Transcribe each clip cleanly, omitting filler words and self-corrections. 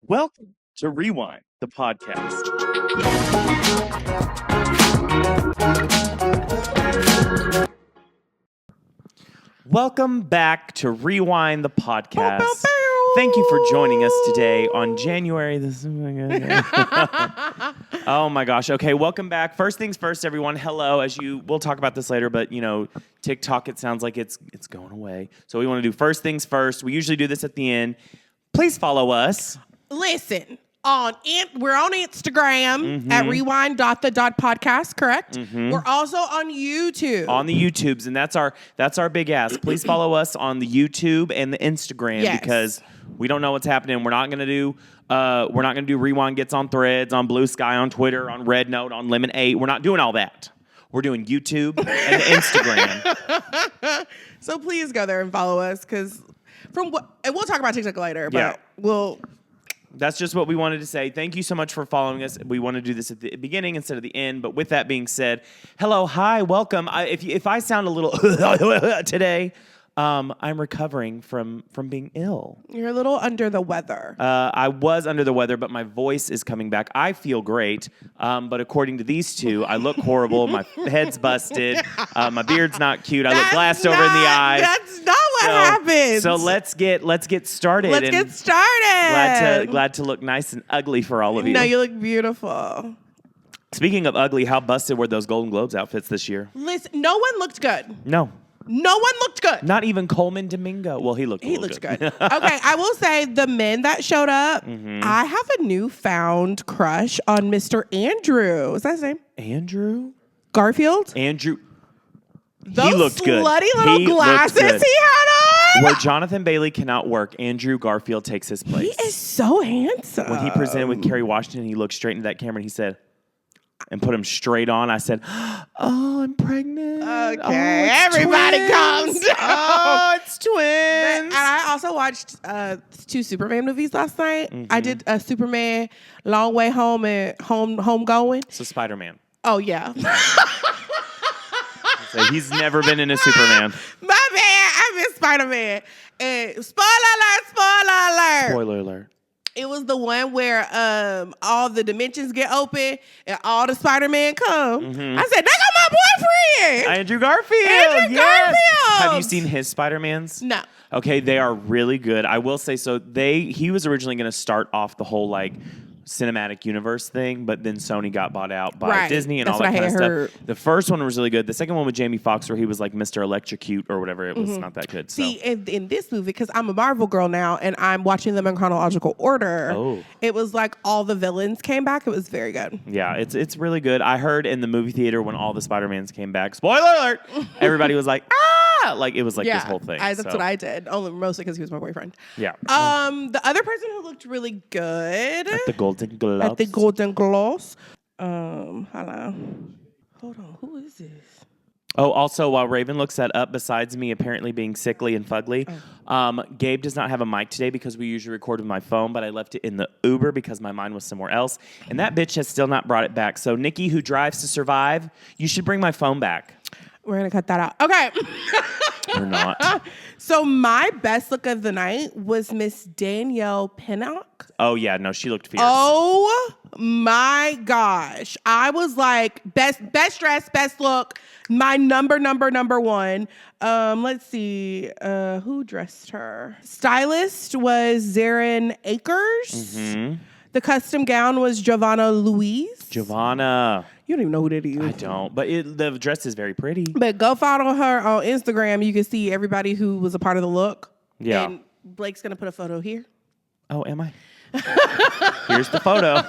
Welcome to Rewind, the podcast. Welcome back to Rewind, the podcast. Thank you for joining us today on January. Oh my gosh. Okay, welcome back. First things first, everyone. Hello. We'll talk about this later, but TikTok, it sounds like it's going away. So we want to do first things first. We usually do this at the end. Please follow us. Listen, we're on Instagram at rewind.the.podcast, correct? We're also on YouTube. On the YouTubes, and that's our big ask. Please follow us on the YouTube and the Instagram because we don't know what's happening. We're not gonna do Rewind Gets on Threads, on Blue Sky, on Twitter, on Red Note, on Lemon 8. We're not doing all that. We're doing YouTube and Instagram. So please go there and follow us and we'll talk about TikTok later, but That's just what we wanted to say. Thank you so much for following us. We want to do this at the beginning instead of the end. But with that being said, hello, hi, welcome. If I sound a little today, I'm recovering from being ill. You're a little under the weather. I was under the weather, but my voice is coming back. I feel great, but according to these two, I look horrible. My head's busted. My beard's not cute. I look glassed over in the eyes. That's not what happens. So let's get started. Let's get started. Glad to look nice and ugly for all of you. No, you look beautiful. Speaking of ugly, how busted were those Golden Globes outfits this year? Listen, no one looked good. No one looked good. Not even Coleman Domingo. Well, he looked good. Okay, I will say the men that showed up, I have a newfound crush on Mr. Andrew. Is that his name? Andrew? Garfield? Andrew. Those he looked good. Slutty little glasses he had on. Where Jonathan Bailey cannot work, Andrew Garfield takes his place. He is so handsome. When he presented with Kerry Washington, he looked straight into that camera and he said, and put him straight on. I said, "Oh, I'm pregnant." Okay, everybody comes. Oh, it's twins. And I also watched 2 Superman movies last night. I did a Superman Long Way Home and Home Going. So Spider-Man. Oh yeah. So he's never been in a Superman. My bad. I miss Spider-Man. And spoiler alert. Spoiler alert. It was the one where all the dimensions get open and all the Spider-Man come. I said, "That got my boyfriend, Andrew Garfield." Garfield. Have you seen his Spider-Mans? No. Okay, they are really good. I will say so. He was originally going to start off the whole cinematic universe thing, but then Sony got bought out by Disney and all that kind of stuff. The first one was really good. The second one with Jamie Foxx, where he was like Mr. Electrocute or whatever, it was not that good. See, in this movie, because I'm a Marvel girl now and I'm watching them in chronological order, it was like all the villains came back. It was very good. Yeah, it's really good. I heard in the movie theater when all the Spider-Mans came back, spoiler alert, everybody was like, ah! Like, it was like this whole thing. That's what I did, mostly because he was my boyfriend. Yeah. The other person who looked really good at the Golden Globes. Hold on, who is this? Oh, also, while Raven looks that up, besides me apparently being sickly and fugly, Gabe does not have a mic today because we usually record with my phone, but I left it in the Uber because my mind was somewhere else, and that bitch has still not brought it back. So, Nikki, who drives to survive, you should bring my phone back. We're going to cut that out. Okay. Or not. So my best look of the night was Miss Danielle Pinnock. Oh, yeah. No, she looked fierce. Oh, my gosh. I was like, best dress, best look. My number one. Let's see. Who dressed her? Stylist was Zarin Akers. The custom gown was Giovanna Louise. Giovanna. You don't even know who that is. I don't, but the dress is very pretty. But go follow her on Instagram. You can see everybody who was a part of the look. Yeah. And Blake's going to put a photo here. Oh, am I? Here's the photo.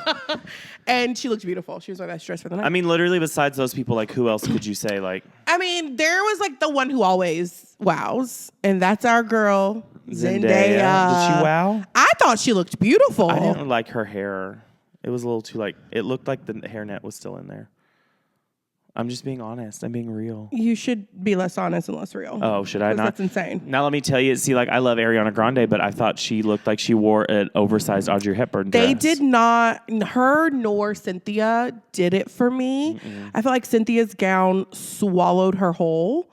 And she looked beautiful. She was my best dress for the night. I mean, literally, besides those people, who else could you say, I mean, there was, the one who always wows. And that's our girl, Zendaya. Did she wow? I thought she looked beautiful. I didn't like her hair. It was a little too, it looked like the hairnet was still in there. I'm just being honest. I'm being real. You should be less honest and less real. Oh, should I not? That's insane. Now let me tell you. See, I love Ariana Grande, but I thought she looked like she wore an oversized Audrey Hepburn dress. They did not. Her nor Cynthia did it for me. I feel like Cynthia's gown swallowed her whole.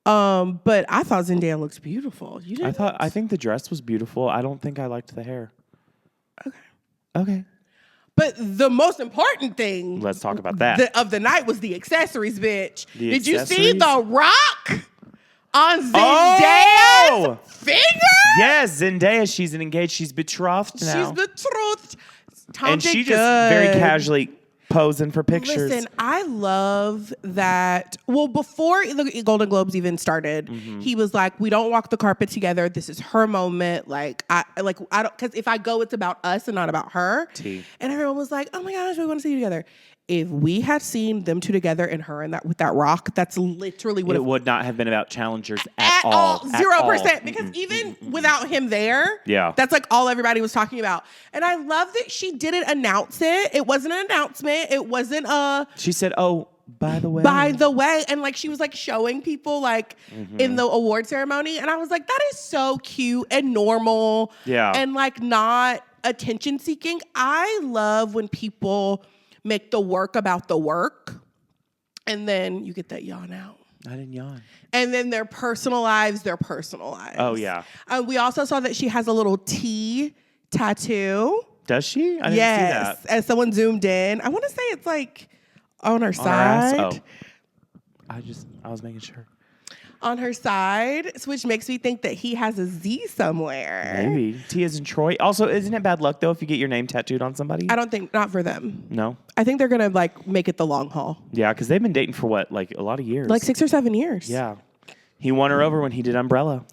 But I thought Zendaya looked beautiful. You didn't? I think the dress was beautiful. I don't think I liked the hair. Okay. Okay. But the most important thing, Let's talk about that. of the night was the accessories, bitch. The Did you see accessories? The Rock on Zendaya's finger? Yes, Zendaya. She's engaged. She's betrothed now. She's betrothed. Tom and did she good. just very casually posing for pictures. Listen, I love that. Well, before the Golden Globes even started, he was like, "We don't walk the carpet together. This is her moment. I don't, because if I go, it's about us and not about her." Tea. And everyone was like, "Oh my gosh, we want to see you together." If we had seen them two together and her and that with that rock, that's literally what it would not have been about challengers at all. 0%. Because Mm-mm, even without him there, Yeah. that's like all everybody was talking about. And I love that she didn't announce it. It wasn't an announcement. It wasn't She said, "Oh, by the way." by the way. And like she was like showing people like in the award ceremony. And I was like, that is so cute and normal. Yeah. And like not attention seeking. I love when people make the work about the work. And then you get that yawn out. I didn't yawn. And then their personal lives. Oh, yeah. We also saw that she has a little T tattoo. Does she? I didn't see that. As someone zoomed in. I want to say it's like on her On her side. ass? Oh. I was making sure. On her side, which makes me think that he has a Z somewhere. Maybe. T is in Troy. Also, isn't it bad luck, though, if you get your name tattooed on somebody? I don't think, not for them. No? I think they're going to like make it the long haul. Yeah, because they've been dating for what? Like a lot of years. Like 6 or 7 years. Yeah. He won her over when he did Umbrella.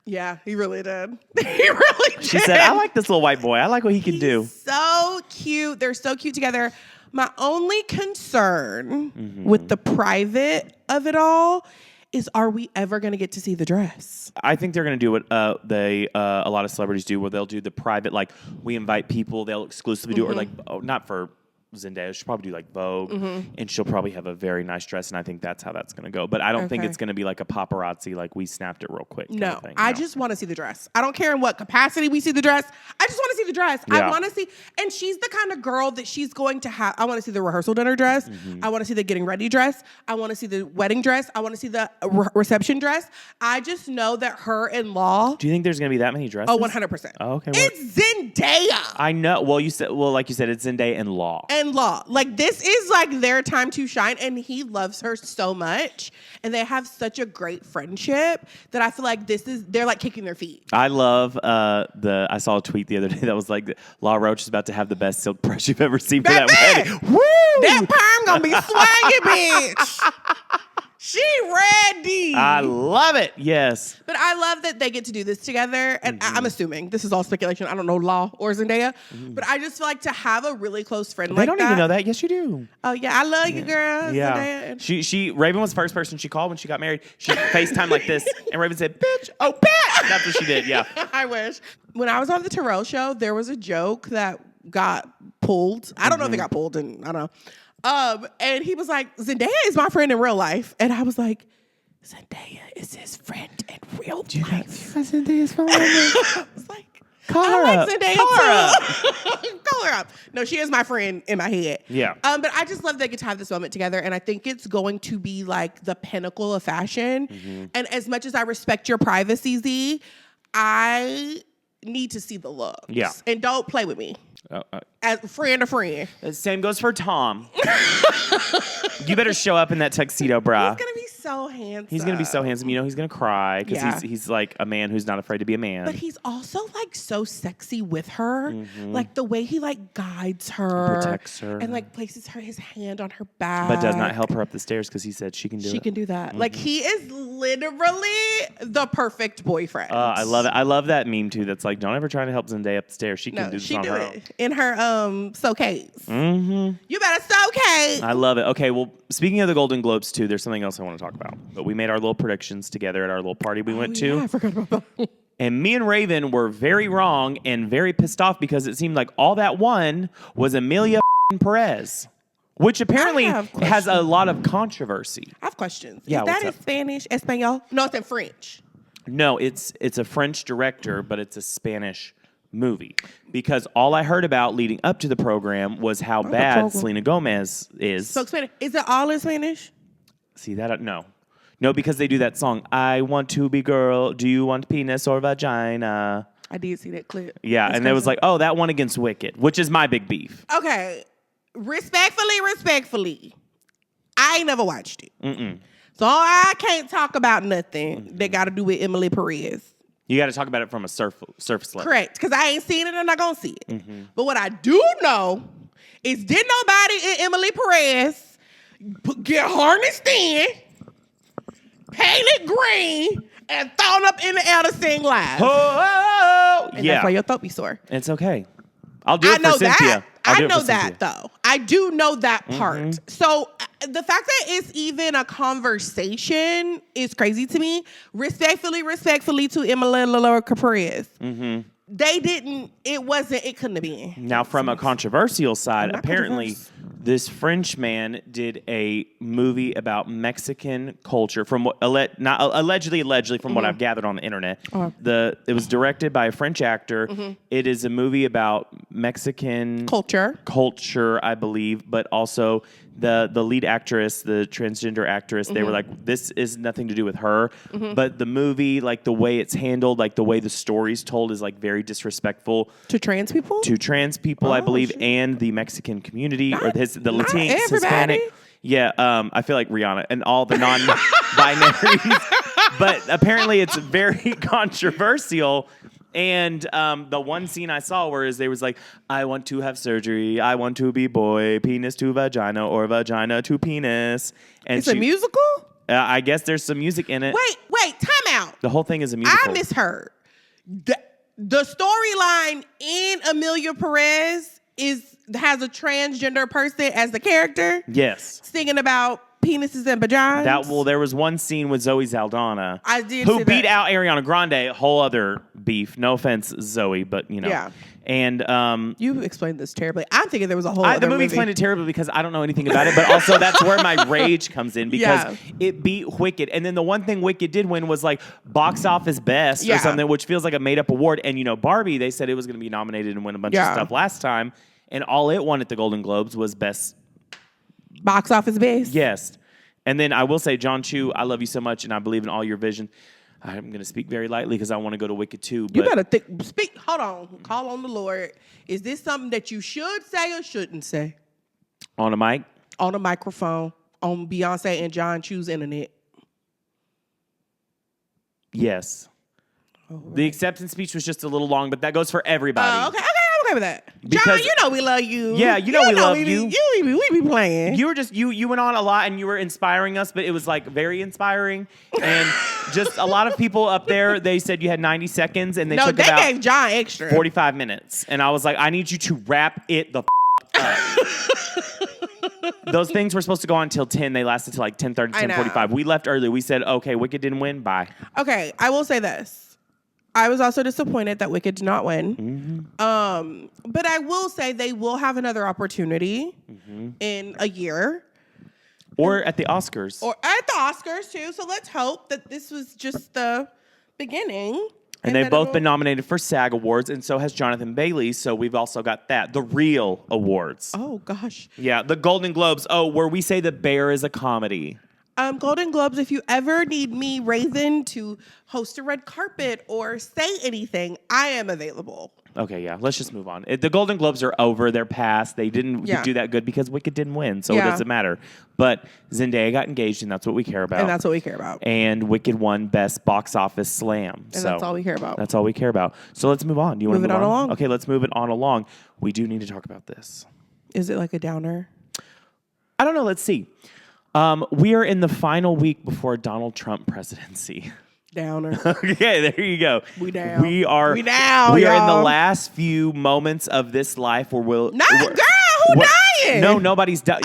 Yeah, he really did. He really did. She said, "I like this little white boy. I like what he can do." So cute. They're so cute together. My only concern with the private of it all is, are we ever going to get to see the dress? I think they're going to do what a lot of celebrities do, where they'll do the private, like we invite people, they'll exclusively do it, or like, not for Zendaya, she'll probably do like Vogue, and she'll probably have a very nice dress, and I think that's how that's going to go. But I don't think it's going to be like a paparazzi, like we snapped it real quick. No, thing, I just want to see the dress. I don't care in what capacity we see the dress. I just want to see the dress. Yeah. I want to see, and she's the kind of girl that she's going to have. I want to see the rehearsal dinner dress. I want to see the getting ready dress. I want to see the wedding dress. I want to see the reception dress. I just know that her in Law. Do you think there's going to be that many dresses? Oh, 100%. Oh, okay. It's Zendaya. I know. Well, like you said, it's Zendaya and Law. And Law. Like, this is like their time to shine, and he loves her so much, and they have such a great friendship that I feel like they're like kicking their feet. I love I saw a tweet the other day that was like, Law Roach is about to have the best silk press you've ever seen for that wedding. Woo! That perm gonna be swanging, bitch. She ready. I love it. Yes. But I love that they get to do this together. And I'm assuming this is all speculation. I don't know Law or Zendaya. But I just feel like to have a really close friend They don't even know that. Yes, you do. Oh, yeah. I love you, girl. Yeah. Zendaya. Raven was the first person she called when she got married. She FaceTime like this. And Raven said, "Bitch, oh, bitch." That's what she did. Yeah. I wish. When I was on the Terrell show, there was a joke that got pulled. I don't know if it got pulled, and I don't know. And he was like, "Zendaya is my friend in real life." And I was like, "Zendaya is his friend in real life." Zendaya's phone number? I was like, Call her I up. like Zendaya Call her too. Call her up. No, she is my friend in my head. Yeah. But I just love they get to have this moment together, and I think it's going to be like the pinnacle of fashion. And as much as I respect your privacy, Z, I need to see the looks. Yeah. And don't play with me. As friend to friend. The same goes for Tom. You better show up in that tuxedo, brah. He's gonna be so handsome. He's going to be so handsome. You know, he's going to cry because Yeah. he's like a man who's not afraid to be a man. But he's also like so sexy with her. Like the way he like guides her. Protects her. And like places his hand on her back. But does not help her up the stairs because he said she can do it. She can do that. Like he is literally the perfect boyfriend. I love it. I love that meme too. That's like, don't ever try to help Zendaya up the stairs. She can do this on her own. In her showcase. You better showcase. I love it. Okay, well, speaking of the Golden Globes too, there's something else I want to talk about. But we made our little predictions together at our little party we went to. Yeah, I forgot about that. And me and Raven were very wrong and very pissed off because it seemed like all that won was Amelia Perez, which apparently has a lot of controversy. I have questions. Yeah, is that in what's up? Spanish, Espanol? No, it's in French. No, it's a French director, but it's a Spanish movie. Because all I heard about leading up to the program was how bad Selena Gomez is. So Spanish. Is it all in Spanish? See that? No. No, because they do that song, I want to be girl, do you want penis or vagina? I did see that clip. Yeah, That's and it was crazy. like, oh, that one against Wicked, which is my big beef. Okay, respectfully, I ain't never watched it. So I can't talk about nothing that got to do with Emily Perez. You got to talk about it from a surface level. Correct, because I ain't seen it and I'm not going to see it. But what I do know is did nobody in Emily Perez get harnessed in, painted green, and thrown up in the air to sing live? And that's why your throat be sore. It's okay. I'll do it for Cynthia. That. I know that, though. I do know that part. So the fact that it's even a conversation is crazy to me. Respectfully to Emily Perez. It couldn't have been. Now, from a controversial side, apparently this French man did a movie about Mexican culture from what allegedly from what I've gathered on the internet. It was directed by a French actor. It is a movie about Mexican culture, I believe, but also the lead actress, the transgender actress, they were like, this is nothing to do with her. But the movie, like the way it's handled, like the way the story's told is like very disrespectful. To trans people? To trans people, I believe, and the Mexican community, or the Latinx, Hispanic. Yeah, I feel like Rihanna and all the non-binaries. But apparently it's very controversial. And the one scene I saw where they was like, I want to have surgery. I want to be boy, penis to vagina, or vagina to penis. And it's a musical? I guess there's some music in it. Wait, time out. The whole thing is a musical. I misheard. The storyline in Emilia Perez has a transgender person as the character. Yes. Singing about penises and vaginas. There was one scene with Zoe Saldana. I did. Who beat out Ariana Grande. Whole other beef. No offense, Zoe, but you know. Yeah. And you explained this terribly. I'm thinking there was a whole. The movie explained it terribly because I don't know anything about it, but also that's where my rage comes in because it beat Wicked. And then the one thing Wicked did win was like box office best or something, which feels like a made up award. And you know, Barbie, they said it was going to be nominated and win a bunch of stuff last time, and all it won at the Golden Globes was best box office base. Yes. And then I will say, John Chu, I love you so much, and I believe in all your vision. I'm going to speak very lightly because I want to go to Wicked 2. But you better speak. Hold on. Call on the Lord. Is this something that you should say or shouldn't say? On a mic? On a microphone. On Beyonce and John Chu's internet. Yes. The acceptance speech was just a little long, but that goes for everybody. Okay. I'm okay with that. Because, John, you know we love you. Yeah, you know we love you. We be playing. You were just you went on a lot and you were inspiring us, but it was like very inspiring. And just a lot of people up there, they said you had 90 seconds and they took about gave John extra 45 minutes. And I was like, I need you to wrap it the up. Those things were supposed to go on until 10. They lasted till like 10:30, 10:45. We left early. We said, okay, Wicked didn't win. Bye. Okay, I will say this. I was also disappointed that Wicked did not win. But I will say they will have another opportunity in a year. Or at the Oscars. Or at the Oscars, too. So let's hope that this was just the beginning. And they've both been nominated for SAG Awards, and so has Jonathan Bailey. So we've also got that. The real awards. Oh, gosh. Yeah, the Golden Globes. Oh, where we say The Bear is a comedy. Golden Globes, if you ever need me, Raven, to host a red carpet or say anything, I am available. Okay, yeah. Let's just move on. The Golden Globes are over. They're past. They didn't do that good because Wicked didn't win, so it doesn't matter. But Zendaya got engaged, and that's what we care about. And Wicked won Best Box Office Slam. And that's all we care about. That's all we care about. So let's move on. Do you want to move it on along? Okay, let's move it on along. We do need to talk about this. Is it like a downer? I don't know. Let's see. We are in the final week before Donald Trump presidency. Downer. Okay, there you go. We down. We are in the last few moments of this life where who dying? No, nobody's dying.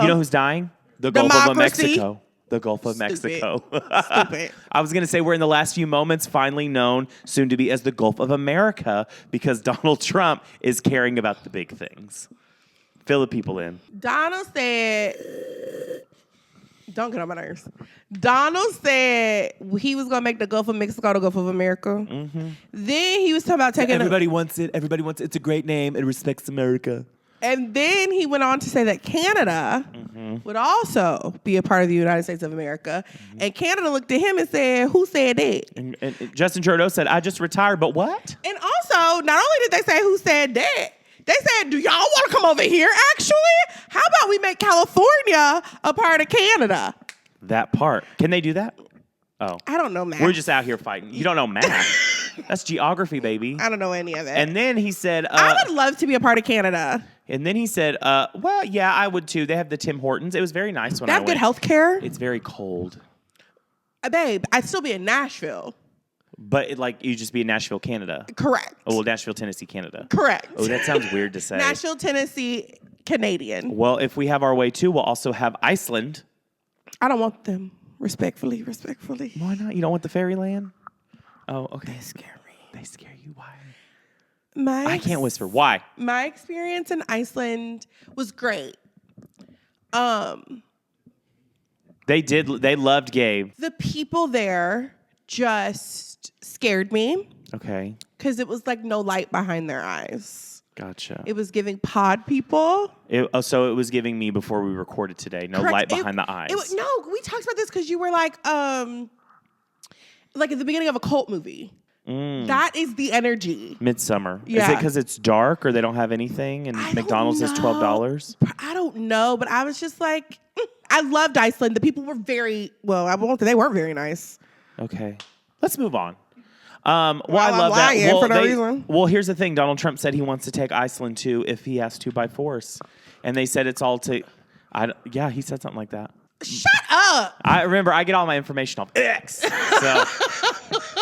You know who's dying? The Gulf of Mexico. The Gulf of Mexico. Stupid. I was going to say we're in the last few moments, finally known soon to be as the Gulf of America, because Donald Trump is caring about the big things. Fill the people in. Donald said... Don't get on my nerves. Donald said he was going to make the Gulf of Mexico the Gulf of America. Then he was talking about taking... Everybody wants it. Everybody wants it. It's a great name. It respects America. And then he went on to say that Canada would also be a part of the United States of America. And Canada looked at him and said, who said that? And Justin Trudeau said, I just retired, but what? And also, not only did they say who said that, they said, do y'all want to come over here, actually? How about we make California a part of Canada? That part. Can they do that? Oh. I don't know math. We're just out here fighting. You don't know math. That's geography, baby. I don't know any of it. And then he said... I would love to be a part of Canada. And then he said, well, yeah, I would too. They have the Tim Hortons. It was very nice when they I have went. Good health care? It's very cold. Babe, I'd still be in Nashville. But you just be in Nashville, Canada. Correct. Oh, well, Nashville, Tennessee, Canada. Correct. Oh, that sounds weird to say. Nashville, Tennessee, Canadian. Well, if we have our way too, we'll also have Iceland. I don't want them. Respectfully. Why not? You don't want the fairyland? Oh, okay. They scare me. They scare you? Why? I can't whisper. Why? My experience in Iceland was great. They loved Gabe. The people there just scared me. Okay. Because it was like no light behind their eyes. Gotcha. It was giving pod people. So it was giving me before we recorded today. No Correct. light behind the eyes. No, we talked about this because you were like at the beginning of a cult movie. That is the energy. Midsummer. Yeah. Is it because it's dark or they don't have anything and McDonald's is $12? I don't know, but I was just like, I loved Iceland. The people were they weren't very nice. Okay. Let's move on. I love that. Well, for no reason. Well, here's the thing. Donald Trump said he wants to take Iceland too if he has to by force. And they said it's all to... he said something like that. Shut up. I remember I get all my information off X.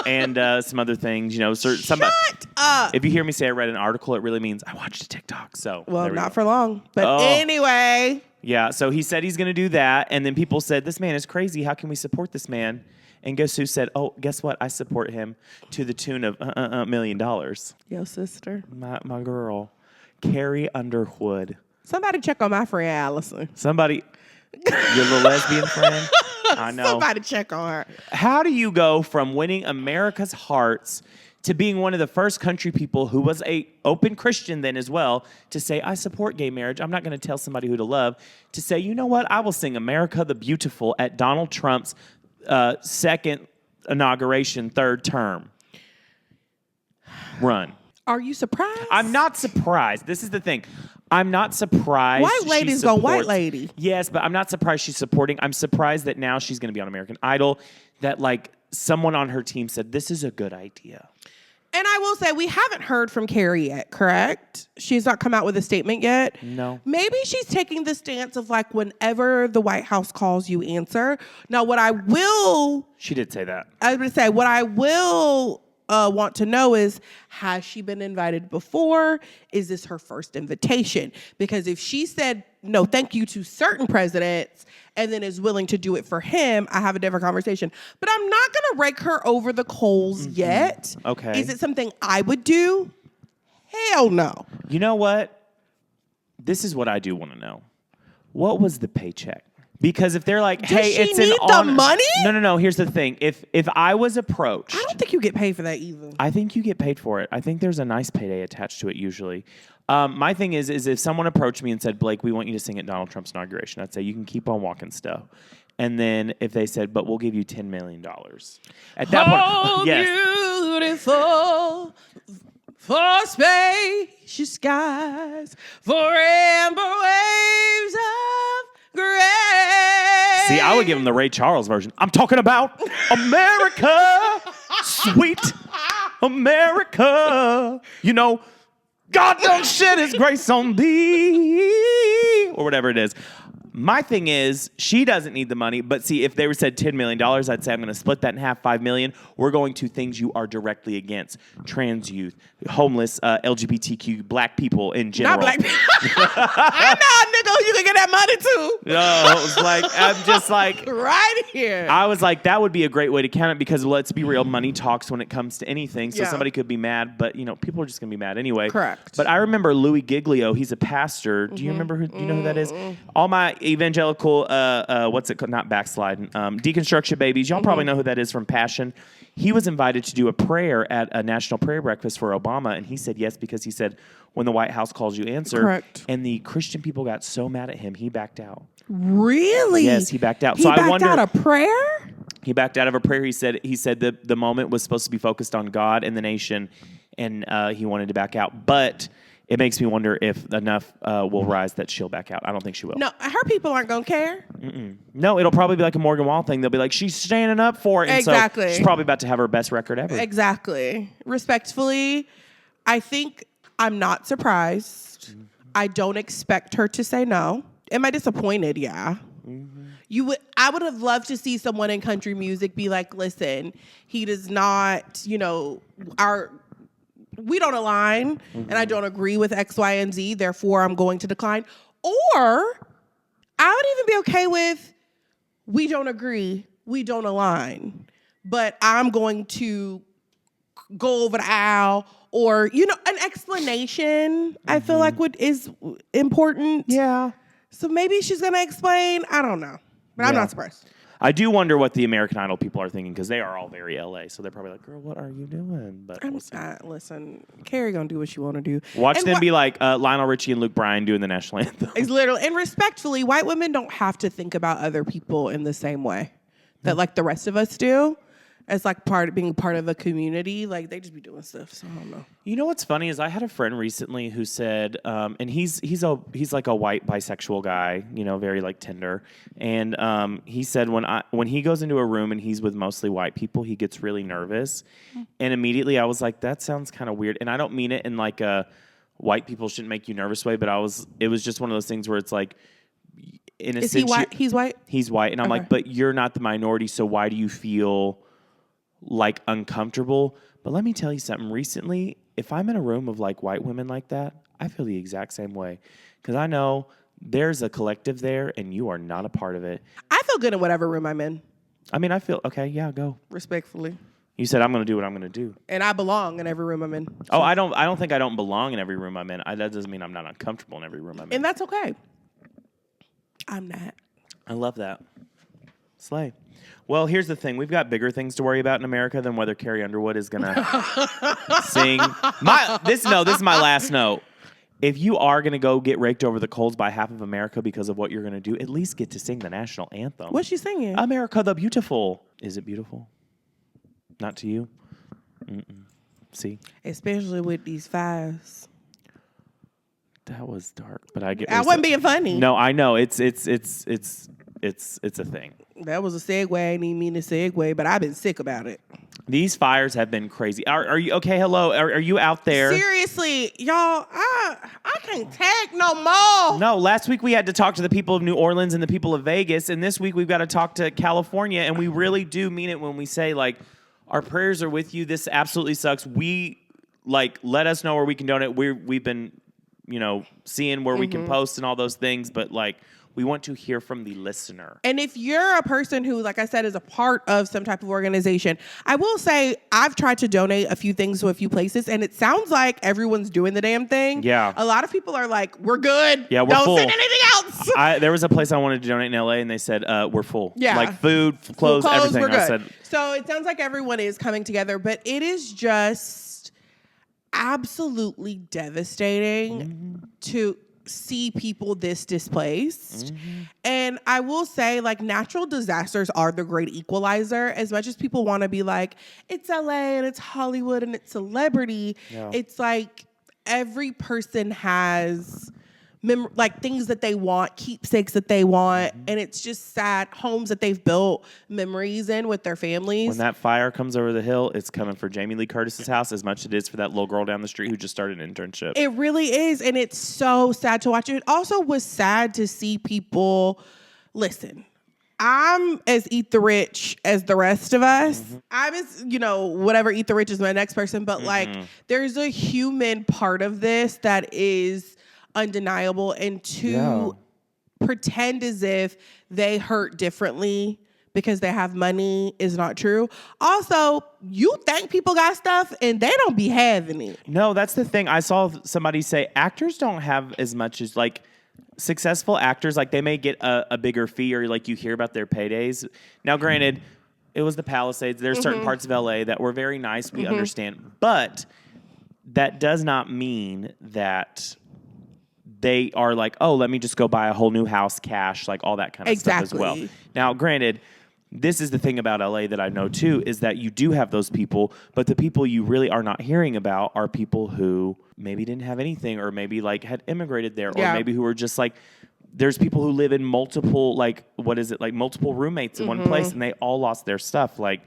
And some other things, Shut up. If you hear me say I read an article, it really means I watched a TikTok. So not for long. But anyway. Yeah, so he said he's going to do that. And then people said, this man is crazy. How can we support this man? And guess who said, oh, guess what? I support him to the tune of $1 million. Yo, sister. My girl, CARRIE Underwood. Somebody check on my friend Allison. Somebody, your little lesbian friend? I know. Somebody check on her. How do you go from winning America's hearts to being one of the first country people who was a open Christian then as well to say, I support gay marriage. I'm not going to tell somebody who to love. To say, you know what? I will sing America the Beautiful at Donald Trump's second inauguration, third term run. Are you surprised? I'm not surprised. This is the thing. I'm not surprised. White ladies go white lady. Yes, but I'm not surprised she's supporting. I'm surprised that now she's going to be on American Idol. That someone on her team said, this is a good idea. And I will say, we haven't heard from CARRIE yet, correct? She's not come out with a statement yet? No. Maybe she's taking the stance of whenever the White House calls, you answer. Now, She did say that. I was going to say, what I will want to know is, has she been invited before? Is this her first invitation? Because if she said no thank you to certain presidents and then is willing to do it for him, I have a different conversation. But I'm not going to rake her over the coals yet. Okay. Is it something I would do? Hell no. You know what? This is what I do want to know. What was the paycheck? Because if they're like, hey, it's an honor. Does she need the money? No. Here's the thing. If I was approached, I don't think you get paid for that either. I think you get paid for it. I think there's a nice payday attached to it usually. My thing is if someone approached me and said, Blake, we want you to sing at Donald Trump's inauguration, I'd say you can keep on walking stuff. And then if they said, but we'll give you $10 million. At that point, yes. Beautiful for spacious skies, for amber waves of grace. See, I would give him the Ray Charles version. I'm talking about America, sweet America. God don't shed his grace on thee, or whatever it is. My thing is, she doesn't need the money. But see, if they said $10 million, I'd say I'm going to split that in half, $5 million. We're going to things you are directly against: trans youth, homeless, LGBTQ, black people in general. Not black people. I know, nigga, you can get that money too. No, it was I'm just right here. I was like, that would be a great way to count it because let's be real, money talks when it comes to anything. So somebody could be mad, but people are just going to be mad anyway. Correct. But I remember Louis Giglio. He's a pastor. Do you remember who? Do you know who that is? All my evangelical, what's it called? Not backsliding. Deconstruction babies. Y'all probably know who that is from Passion. he was invited to do a prayer at a national prayer breakfast for Obama, and he said yes because he said, when the White House calls you, answer. Correct. And the Christian people got so mad at him, he backed out. Really? Yes, he backed out. He backed out of prayer? He backed out of a prayer. He said the moment was supposed to be focused on God and the nation, and he wanted to back out. But it makes me wonder if enough will rise that she'll back out. I don't think she will. No, her people aren't going to care. No, it'll probably be like a Morgan Wall thing. They'll be like, she's standing up for it. And exactly. So she's probably about to have her best record ever. Exactly. Respectfully, I think I'm not surprised. I don't expect her to say no. Am I disappointed? Yeah. I would have loved to see someone in country music be like, listen, he does not, we don't align, and I don't agree with X, Y, and Z, therefore I'm going to decline. Or I would even be okay with, we don't agree, we don't align, but I'm going to go over the aisle, or, an explanation, I feel like is important. Yeah. So maybe she's going to explain. I don't know. But I'm not surprised. I do wonder what the American Idol people are thinking, because they are all very LA. So they're probably like, girl, what are you doing? But listen, Carrie going to do what she want to do. Watch them be like Lionel Richie and Luke Bryan doing the national anthem. It's literally, and respectfully, white women don't have to think about other people in the same way that like the rest of us do. As like being part of a community, like they just be doing stuff. So I don't know. You know what's funny is I had a friend recently who said, and he's like a white bisexual guy, very like tender, and he said when he goes into a room and he's with mostly white people, he gets really nervous, and immediately I was like, that sounds kind of weird, and I don't mean it in like a white people shouldn't make you nervous way, but it was just one of those things where it's like, in a sense, he white? He's white. He's white, and I'm like, but you're not the minority, so why do you feel like uncomfortable? But let me tell you something. Recently, if I'm in a room of like white women like that, I feel the exact same way, because I know there's a collective there and you are not a part of it. I feel good in whatever room I'm in. I mean, I feel okay. Yeah, go. Respectfully. You said I'm going to do what I'm going to do, and I belong in every room I'm in. So. Oh, I don't think I don't belong in every room I'm in. That doesn't mean I'm not uncomfortable in every room I'm in, and that's okay. I'm not. I love that. Slay. Well, here's the thing. We've got bigger things to worry about in America than whether Carrie Underwood is going to sing. This is my last note. If you are going to go get raked over the coals by half of America because of what you're going to do, at least get to sing the national anthem. What's she singing? America the Beautiful. Is it beautiful? Not to you? See? Especially with these fires. That was dark, but I wasn't being funny. No, I know. It's a thing. That was a segue. I didn't mean to segue, but I've been sick about it. These fires have been crazy. Are you okay? Hello, are you out there? Seriously, y'all, I can't take no more. No, last week we had to talk to the people of New Orleans and the people of Vegas, and this week we've got to talk to California, and we really do mean it when we say, like, our prayers are with you. This absolutely sucks. Let us know where we can donate. We've been, seeing where we can post and all those things, but, like, we want to hear from the listener. And if you're a person who, like I said, is a part of some type of organization, I will say I've tried to donate a few things to a few places, and it sounds like everyone's doing the damn thing. Yeah. A lot of people are like, we're good. Yeah, we're Don't full. send anything else. There was a place I wanted to donate in LA, and they said, we're full. Yeah. Like food, clothes, everything. We're good. I said, so it sounds like everyone is coming together, but it is just absolutely devastating to see people this displaced. And I will say, like, natural disasters are the great equalizer. As much as people want to be like, it's LA and it's Hollywood and it's celebrity, it's like every person has things that they want, keepsakes that they want, and it's just sad. Homes that they've built memories in with their families. When that fire comes over the hill, it's coming for Jamie Lee Curtis's house as much as it is for that little girl down the street who just started an internship. It really is, and it's so sad to watch. It also was sad to see people. Listen, I'm as eat the rich as the rest of us. I'm as, whatever, eat the rich is my next person, but like there's a human part of this that is undeniable, and to pretend as if they hurt differently because they have money is not true. Also, you think people got stuff and they don't be having it. No, that's the thing. I saw somebody say actors don't have as much as, like, successful actors, like, they may get a bigger fee, or like you hear about their paydays. Now, granted, It was the Palisades. There's certain parts of LA that were very nice. We understand. But that does not mean that they are like, oh, let me just go buy a whole new house, cash, like all that kind of stuff as well. Now, granted, this is the thing about LA that I know too, is that you do have those people, but the people you really are not hearing about are people who maybe didn't have anything, or maybe like had immigrated there, or maybe who were just like, there's people who live in multiple, like, multiple roommates in one place, and they all lost their stuff. Like,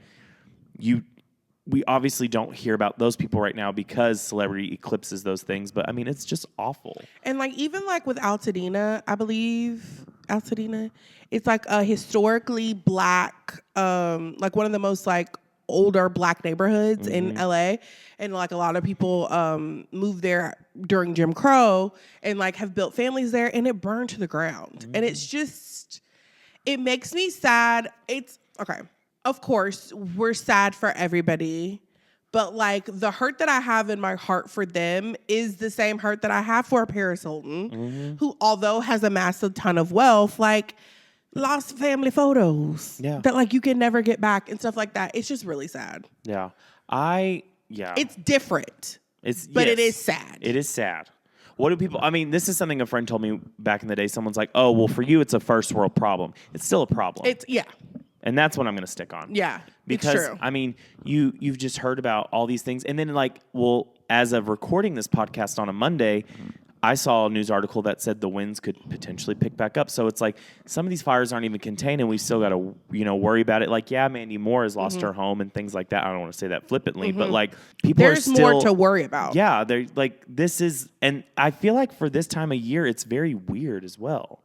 we obviously don't hear about those people right now because celebrity eclipses those things, but I mean, it's just awful. And like, even like with Altadena, I believe it's like a historically black, like one of the most like older black neighborhoods in LA. And like a lot of people moved there during Jim Crow and like have built families there, and it burned to the ground. And it's just, it makes me sad. It's okay. Of course, we're sad for everybody, but like the hurt that I have in my heart for them is the same hurt that I have for Paris Hilton, who, although has amassed a ton of wealth, like lost family photos that like you can never get back and stuff like that. It's just really sad. Yeah. It's different. But it is sad. It is sad. What do people, I mean, this is something a friend told me back in the day. Someone's like, oh, well, for you, it's a first world problem. It's still a problem. And that's what I'm going to stick on. Yeah, because it's true. I mean, you've just heard about all these things, and then like, well, as of recording this podcast on a Monday, I saw a news article that said the winds could potentially pick back up. So it's like some of these fires aren't even contained, and we still got to worry about it. Like, yeah, Mandy Moore has lost her home and things like that. I don't want to say that flippantly, but like there's more to worry about. Yeah, they're like, this is, and I feel like for this time of year, it's very weird as well.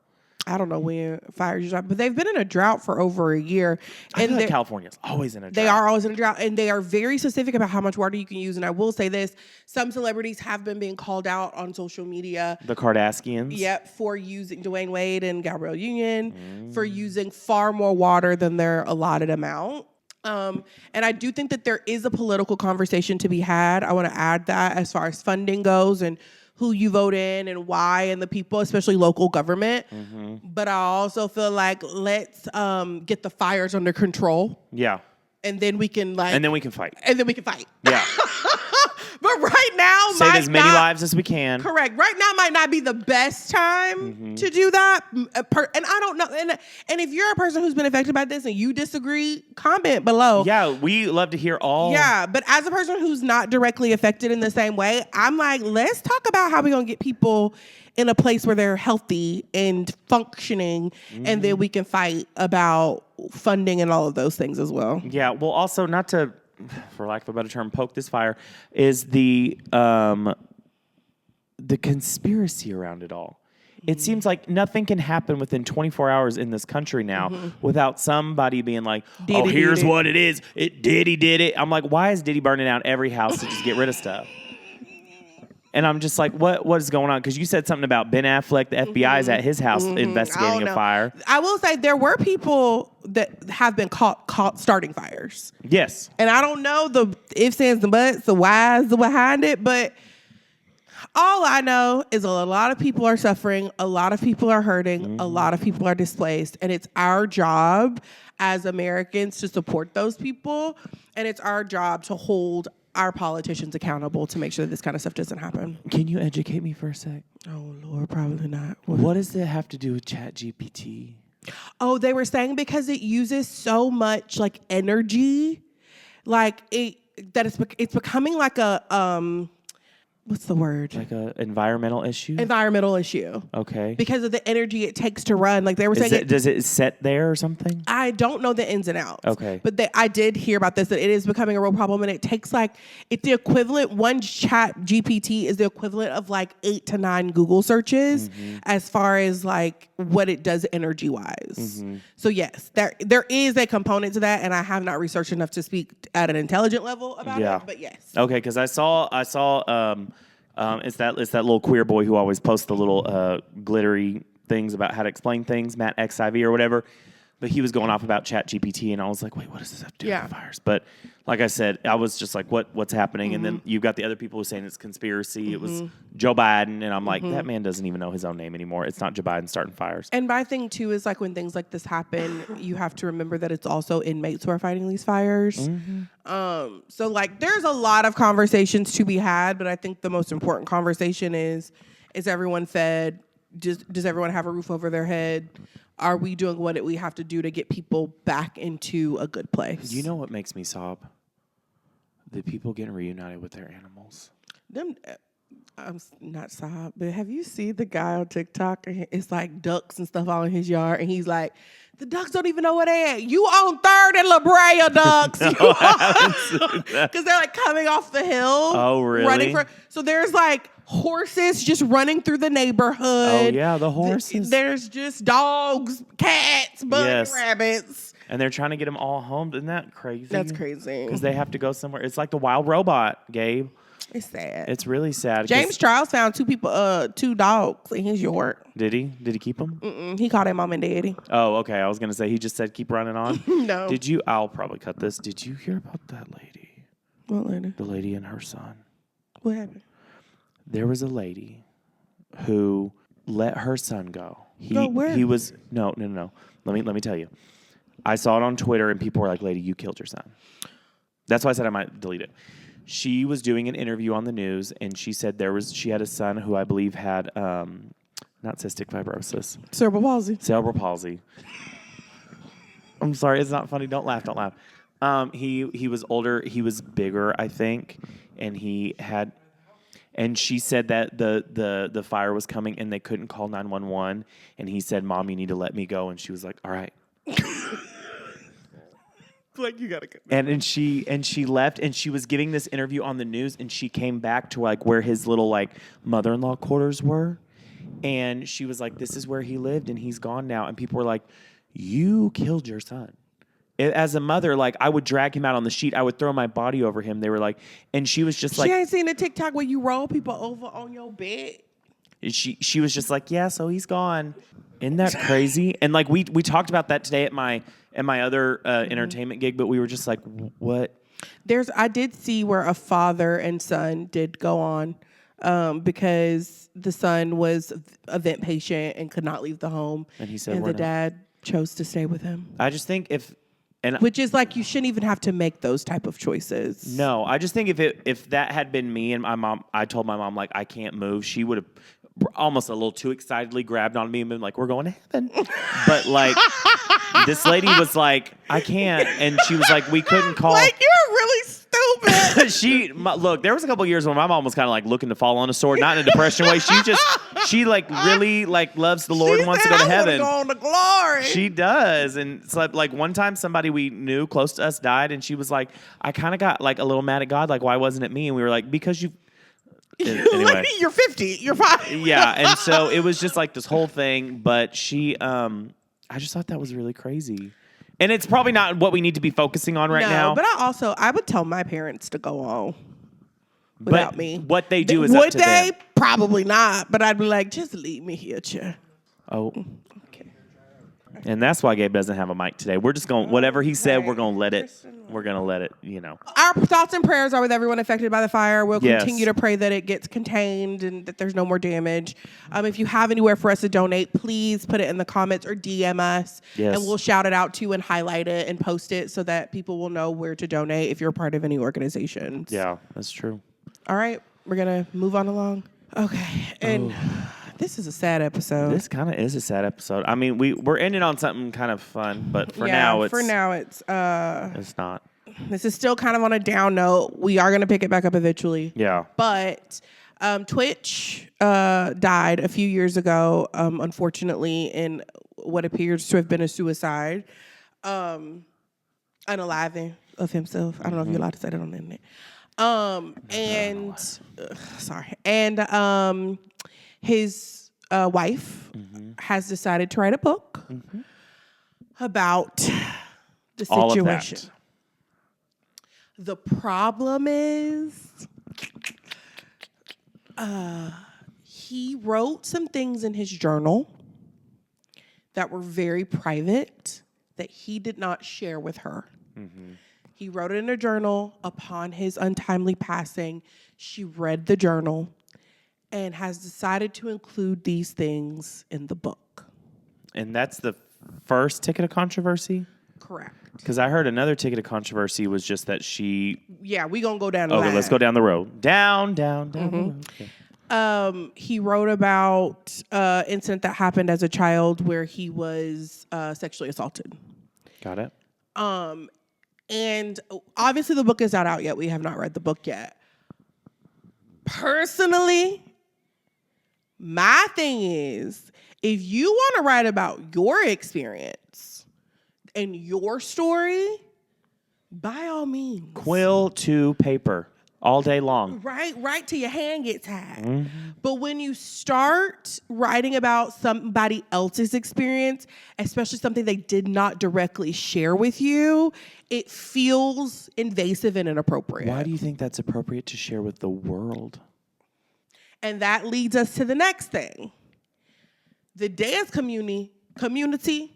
I don't know when fires usually happen, but they've been in a drought for over a year. I feel like California's always in a drought. They are always in a drought, and they are very specific about how much water you can use. And I will say this, some celebrities have been being called out on social media. The Kardashians? Yep, for using Dwayne Wade and Gabrielle Union, for using far more water than their allotted amount. And I do think that there is a political conversation to be had. I want to add that as far as funding goes and who you vote in and why, and the people, especially local government. But I also feel like let's get the fires under control. Yeah. And then we can fight. Yeah. But right now, save as many lives as we can. Correct. Right now might not be the best time to do that. And I don't know. And if you're a person who's been affected by this and you disagree, comment below. Yeah, we love to hear all. Yeah, but as a person who's not directly affected in the same way, I'm like, let's talk about how we're going to get people in a place where they're healthy and functioning, and then we can fight about funding and all of those things as well. Yeah, well, also not to, for lack of a better term, poke this fire, is the conspiracy around it all. It seems like nothing can happen within 24 hours in this country now without somebody being like, oh, here's what it is. Diddy did it. I'm like, why is Diddy burning down every house to just get rid of stuff? And I'm just like, what is going on? Because you said something about Ben Affleck, the FBI is at his house investigating a fire. I will say there were people that have been caught starting fires. Yes. And I don't know the ifs, ands, and buts, the whys behind it, but all I know is a lot of people are suffering, a lot of people are hurting, a lot of people are displaced, and it's our job as Americans to support those people, and it's our job to hold our politicians accountable to make sure that this kind of stuff doesn't happen. Can you educate me for a sec? Oh, Lord, probably not. What does it have to do with ChatGPT? Oh, they were saying because it uses so much like energy, like it's becoming like a what's the word? Like a environmental issue? Environmental issue. Okay. Because of the energy it takes to run. Like they were saying. Does it set there or something? I don't know the ins and outs. Okay. But I did hear about this, that it is becoming a real problem, and it takes it's the equivalent, one chat GPT is the equivalent of 8 to 9 Google searches as far as what it does energy wise. So yes, there is a component to that, and I have not researched enough to speak at an intelligent level about it, but yes. Okay, because I saw it's that little queer boy who always posts the little glittery things about how to explain things, Matt XIV or whatever. But he was going off about ChatGPT, and I was like, wait, what does this have to do with the fires? But like I said, I was just like, what's happening? And then you've got the other people who are saying it's conspiracy. It was Joe Biden, and I'm like, that man doesn't even know his own name anymore. It's not Joe Biden starting fires. And my thing, too, is like when things like this happen, you have to remember that it's also inmates who are fighting these fires. So, like, there's a lot of conversations to be had, but I think the most important conversation is everyone fed? Does everyone have a roof over their head? Are we doing what we have to do to get people back into a good place? You know what makes me sob? The people getting reunited with their animals. I'm not sob, but have you seen the guy on TikTok? It's like ducks and stuff all in his yard, and he's like, the ducks don't even know where they at. You on 3rd and La Brea, ducks. Because they're like coming off the hill. Oh, really? So there's like horses just running through the neighborhood. Oh, yeah, the horses. There's just dogs, cats, bugs, rabbits. And they're trying to get them all home. Isn't that crazy? That's crazy. Because they have to go somewhere. It's like the wild robot, Gabe. It's sad. It's really sad. James Charles found 2 dogs in his yard. Did he? Did he keep them? He called them mom and daddy. Oh, okay. I was going to say, he just said keep running on. No. I'll probably cut this. Did you hear about that lady? What lady? The lady and her son. What happened? There was a lady who let her son go. Go where? He was, no. Let me tell you. I saw it on Twitter and people were like, lady, you killed your son. That's why I said I might delete it. She was doing an interview on the news, and she said she had a son who I believe had not cystic fibrosis, cerebral palsy. I'm sorry, it's not funny. Don't laugh. He was older. He was bigger, I think, and he had. And she said that the fire was coming, and they couldn't call 911. And he said, "Mom, you need to let me go." And she was like, "All right." Like, you gotta go. And she left, and she was giving this interview on the news, and she came back to like where his little like mother-in-law quarters were, and she was like, "This is where he lived, and he's gone now." And people were like, "You killed your son." As a mother, like I would drag him out on the sheet, I would throw my body over him. They were like, and she was just like, she ain't seen the TikTok where you roll people over on your bed. She was just like, yeah, so he's gone. Isn't that crazy? And like we talked about that today at my other entertainment gig, but we were just like, what? I did see where a father and son did go on because the son was a vent patient and could not leave the home. And he said, and the dad chose to stay with him. I just think which is like, you shouldn't even have to make those type of choices. No, I just think if that had been me and my mom, I told my mom like I can't move, she would have almost a little too excitedly grabbed on me and been like, we're going to heaven. But like this lady was like, I can't, and she was like, we couldn't call. Like, you're really stupid. Look, there was a couple of years when my mom was kind of like looking to fall on a sword, not in a depression way. She like really like loves the Lord and wants to go to heaven. Go on to glory. She does, and it's like one time somebody we knew close to us died, and she was like, I kind of got like a little mad at God, like why wasn't it me? And we were like, because you. Anyway, you're 50. You're fine. Yeah, and so it was just like this whole thing. But I just thought that was really crazy, and it's probably not what we need to be focusing on right now. But I would tell my parents to go on without me. What they do is up to them. Probably not. But I'd be like, just leave me here, chair. Oh. And that's why Gabe doesn't have a mic today. We're just going, whatever he said, we're going to let it, Our thoughts and prayers are with everyone affected by the fire. We'll continue to pray that it gets contained and that there's no more damage. If you have anywhere for us to donate, please put it in the comments or DM us. Yes. And we'll shout it out to you and highlight it and post it so that people will know where to donate if you're a part of any organizations. Yeah, that's true. All right, we're going to move on along. Okay, and... This is a sad episode. This kind of is a sad episode. I mean, we're ending on something kind of fun, but for now it's not. This is still kind of on a down note. We are going to pick it back up eventually. Yeah. But Twitch died a few years ago, unfortunately, in what appears to have been a suicide, unaliving of himself. I don't know if you're allowed to say that on the internet. His wife has decided to write a book about the situation. The problem is he wrote some things in his journal that were very private that he did not share with her. He wrote it in a journal. Upon his untimely passing, she read the journal and has decided to include these things in the book. And that's the first ticket of controversy? Correct. Because I heard another ticket of controversy was just that she... Yeah, we going to go down the line. Okay, let's go down the road. Down the road. Okay. He wrote about an incident that happened as a child where he was sexually assaulted. Got it. And obviously the book is not out yet. We have not read the book yet. Personally, my thing is, if you want to write about your experience and your story, by all means. Quill to paper all day long. Right till your hand gets tired. But when you start writing about somebody else's experience, especially something they did not directly share with you, it feels invasive and inappropriate. Why do you think that's appropriate to share with the world? And that leads us to the next thing. The dance community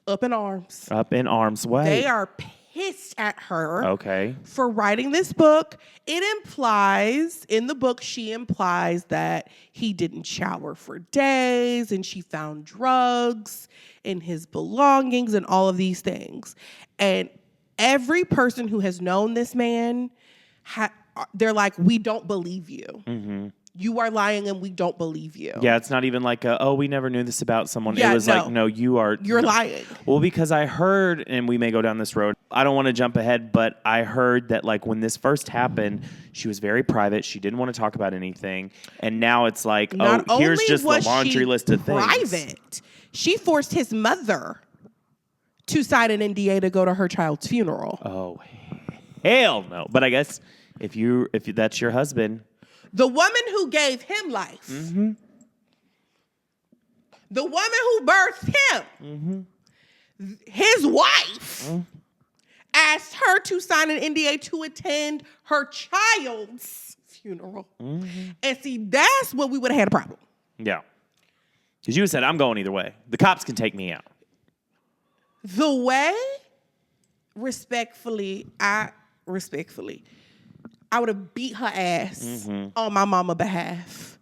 up in arms. Up in arms way. They are pissed at her for writing this book. It implies, in the book, she implies that he didn't shower for days and she found drugs in his belongings and all of these things. And every person who has known this man, they're like, we don't believe you. You are lying and we don't believe you. Yeah, it's not even like, we never knew this about someone. Yeah, it was like, no, you're lying. Well, because I heard, and we may go down this road, I don't want to jump ahead, but I heard that like when this first happened, she was very private. She didn't want to talk about anything. And now it's like, here's just the laundry list of things. Private. She forced his mother to sign an NDA to go to her child's funeral. Oh, hell no. But I guess if that's your husband... The woman who gave him life. The woman who birthed him. His wife asked her to sign an NDA to attend her child's funeral. And see, that's when we would have had a problem. Yeah. Because you said, I'm going either way. The cops can take me out. The way, respectfully, I would have beat her ass on my mama's behalf.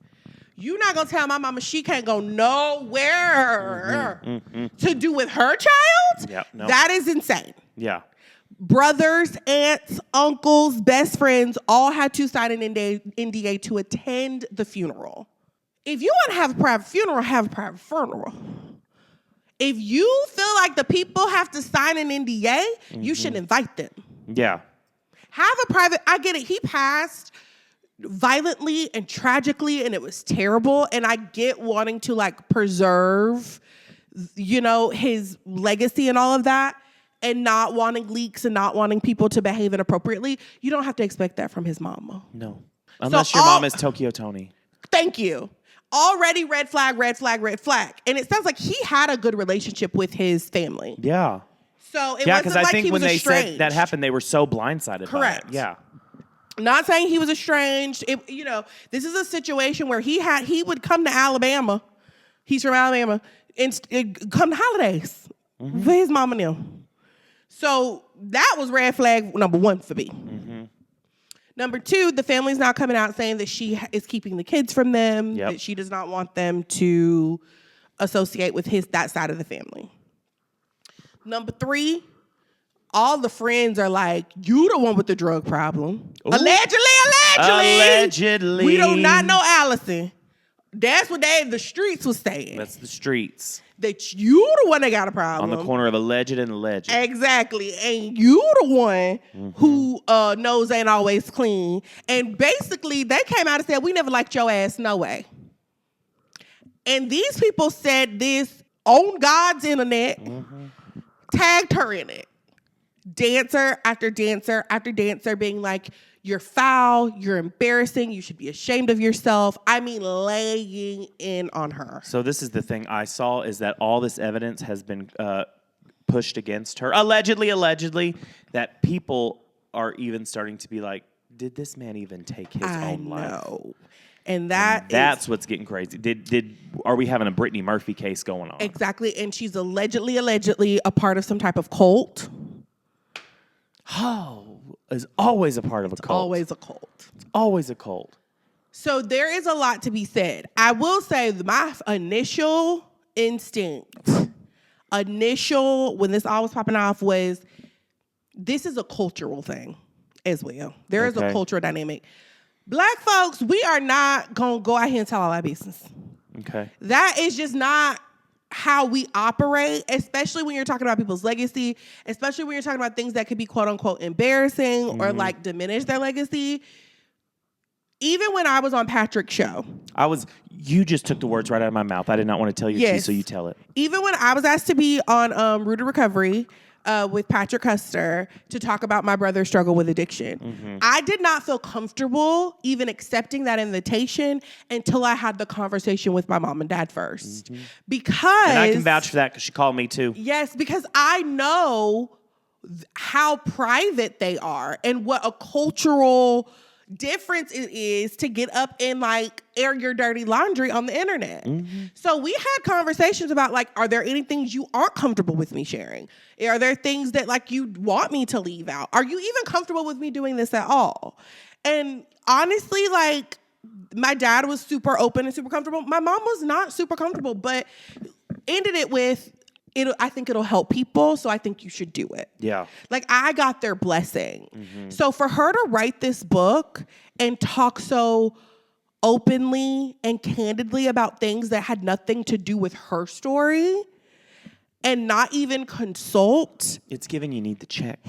You're not going to tell my mama she can't go nowhere to do with her child? Yeah, no. That is insane. Yeah. Brothers, aunts, uncles, best friends all had to sign an NDA to attend the funeral. If you want to have a private funeral, have a private funeral. If you feel like the people have to sign an NDA, you should invite them. Yeah. Have a private, I get it. He passed violently and tragically and it was terrible. And I get wanting to like preserve, his legacy and all of that and not wanting leaks and not wanting people to behave inappropriately. You don't have to expect that from his mama. No. Unless your mom is Tokyo Tony. Thank you. Already red flag, red flag, red flag. And it sounds like he had a good relationship with his family. Yeah. So it wasn't like he was estranged. Yeah, because I think when they said that happened, they were so blindsided by it. Yeah. Not saying he was estranged. This is a situation where he would come to Alabama. He's from Alabama. And come to holidays for his mom and them. So that was red flag number one for me. Number two, the family's now coming out saying that she is keeping the kids from them, that she does not want them to associate with that side of the family. Number three, all the friends are like, you the one with the drug problem. Ooh. Allegedly. We do not know Allison. That's what the streets was saying. That's the streets. That you the one that got a problem. On the corner of alleged and alleged. Exactly. And you the one who knows ain't always clean. And basically, they came out and said, we never liked your ass, no way. And these people said this on God's internet, tagged her in it. Dancer after dancer after dancer being like, you're foul, you're embarrassing, you should be ashamed of yourself. I mean, laying in on her. So this is the thing I saw is that all this evidence has been pushed against her. Allegedly, that people are even starting to be like, did this man even take his own life? I know. And that's what's getting crazy. Are we having a Brittany Murphy case going on? Exactly. And she's allegedly a part of some type of cult. Oh, is always a part of a cult. Always a cult. It's always a cult. So there is a lot to be said. I will say my initial instinct, when this all was popping off, was this is a cultural thing as well. There is a cultural dynamic. Black folks, we are not going to go out here and tell all our business. Okay. That is just not how we operate, especially when you're talking about people's legacy, especially when you're talking about things that could be quote unquote embarrassing or like diminish their legacy. Even when I was on Patrick's show. You just took the words right out of my mouth. I did not want to tell your tea, so you tell it. Even when I was asked to be on Root to Recovery with Patrick Custer to talk about my brother's struggle with addiction, I did not feel comfortable even accepting that invitation until I had the conversation with my mom and dad first. Because... And I can vouch for that because she called me too. Yes, because I know how private they are and what a cultural difference it is to get up and like air your dirty laundry on the internet. So we had conversations about like, are there any things you aren't comfortable with me sharing? Are there things that like you want me to leave out? Are you even comfortable with me doing this at all? And honestly, like my dad was super open and super comfortable. My mom was not super comfortable, but ended it with, I think it'll help people, so I think you should do it. Yeah. Like, I got their blessing. So for her to write this book and talk so openly and candidly about things that had nothing to do with her story and not even consult. It's given you need the check.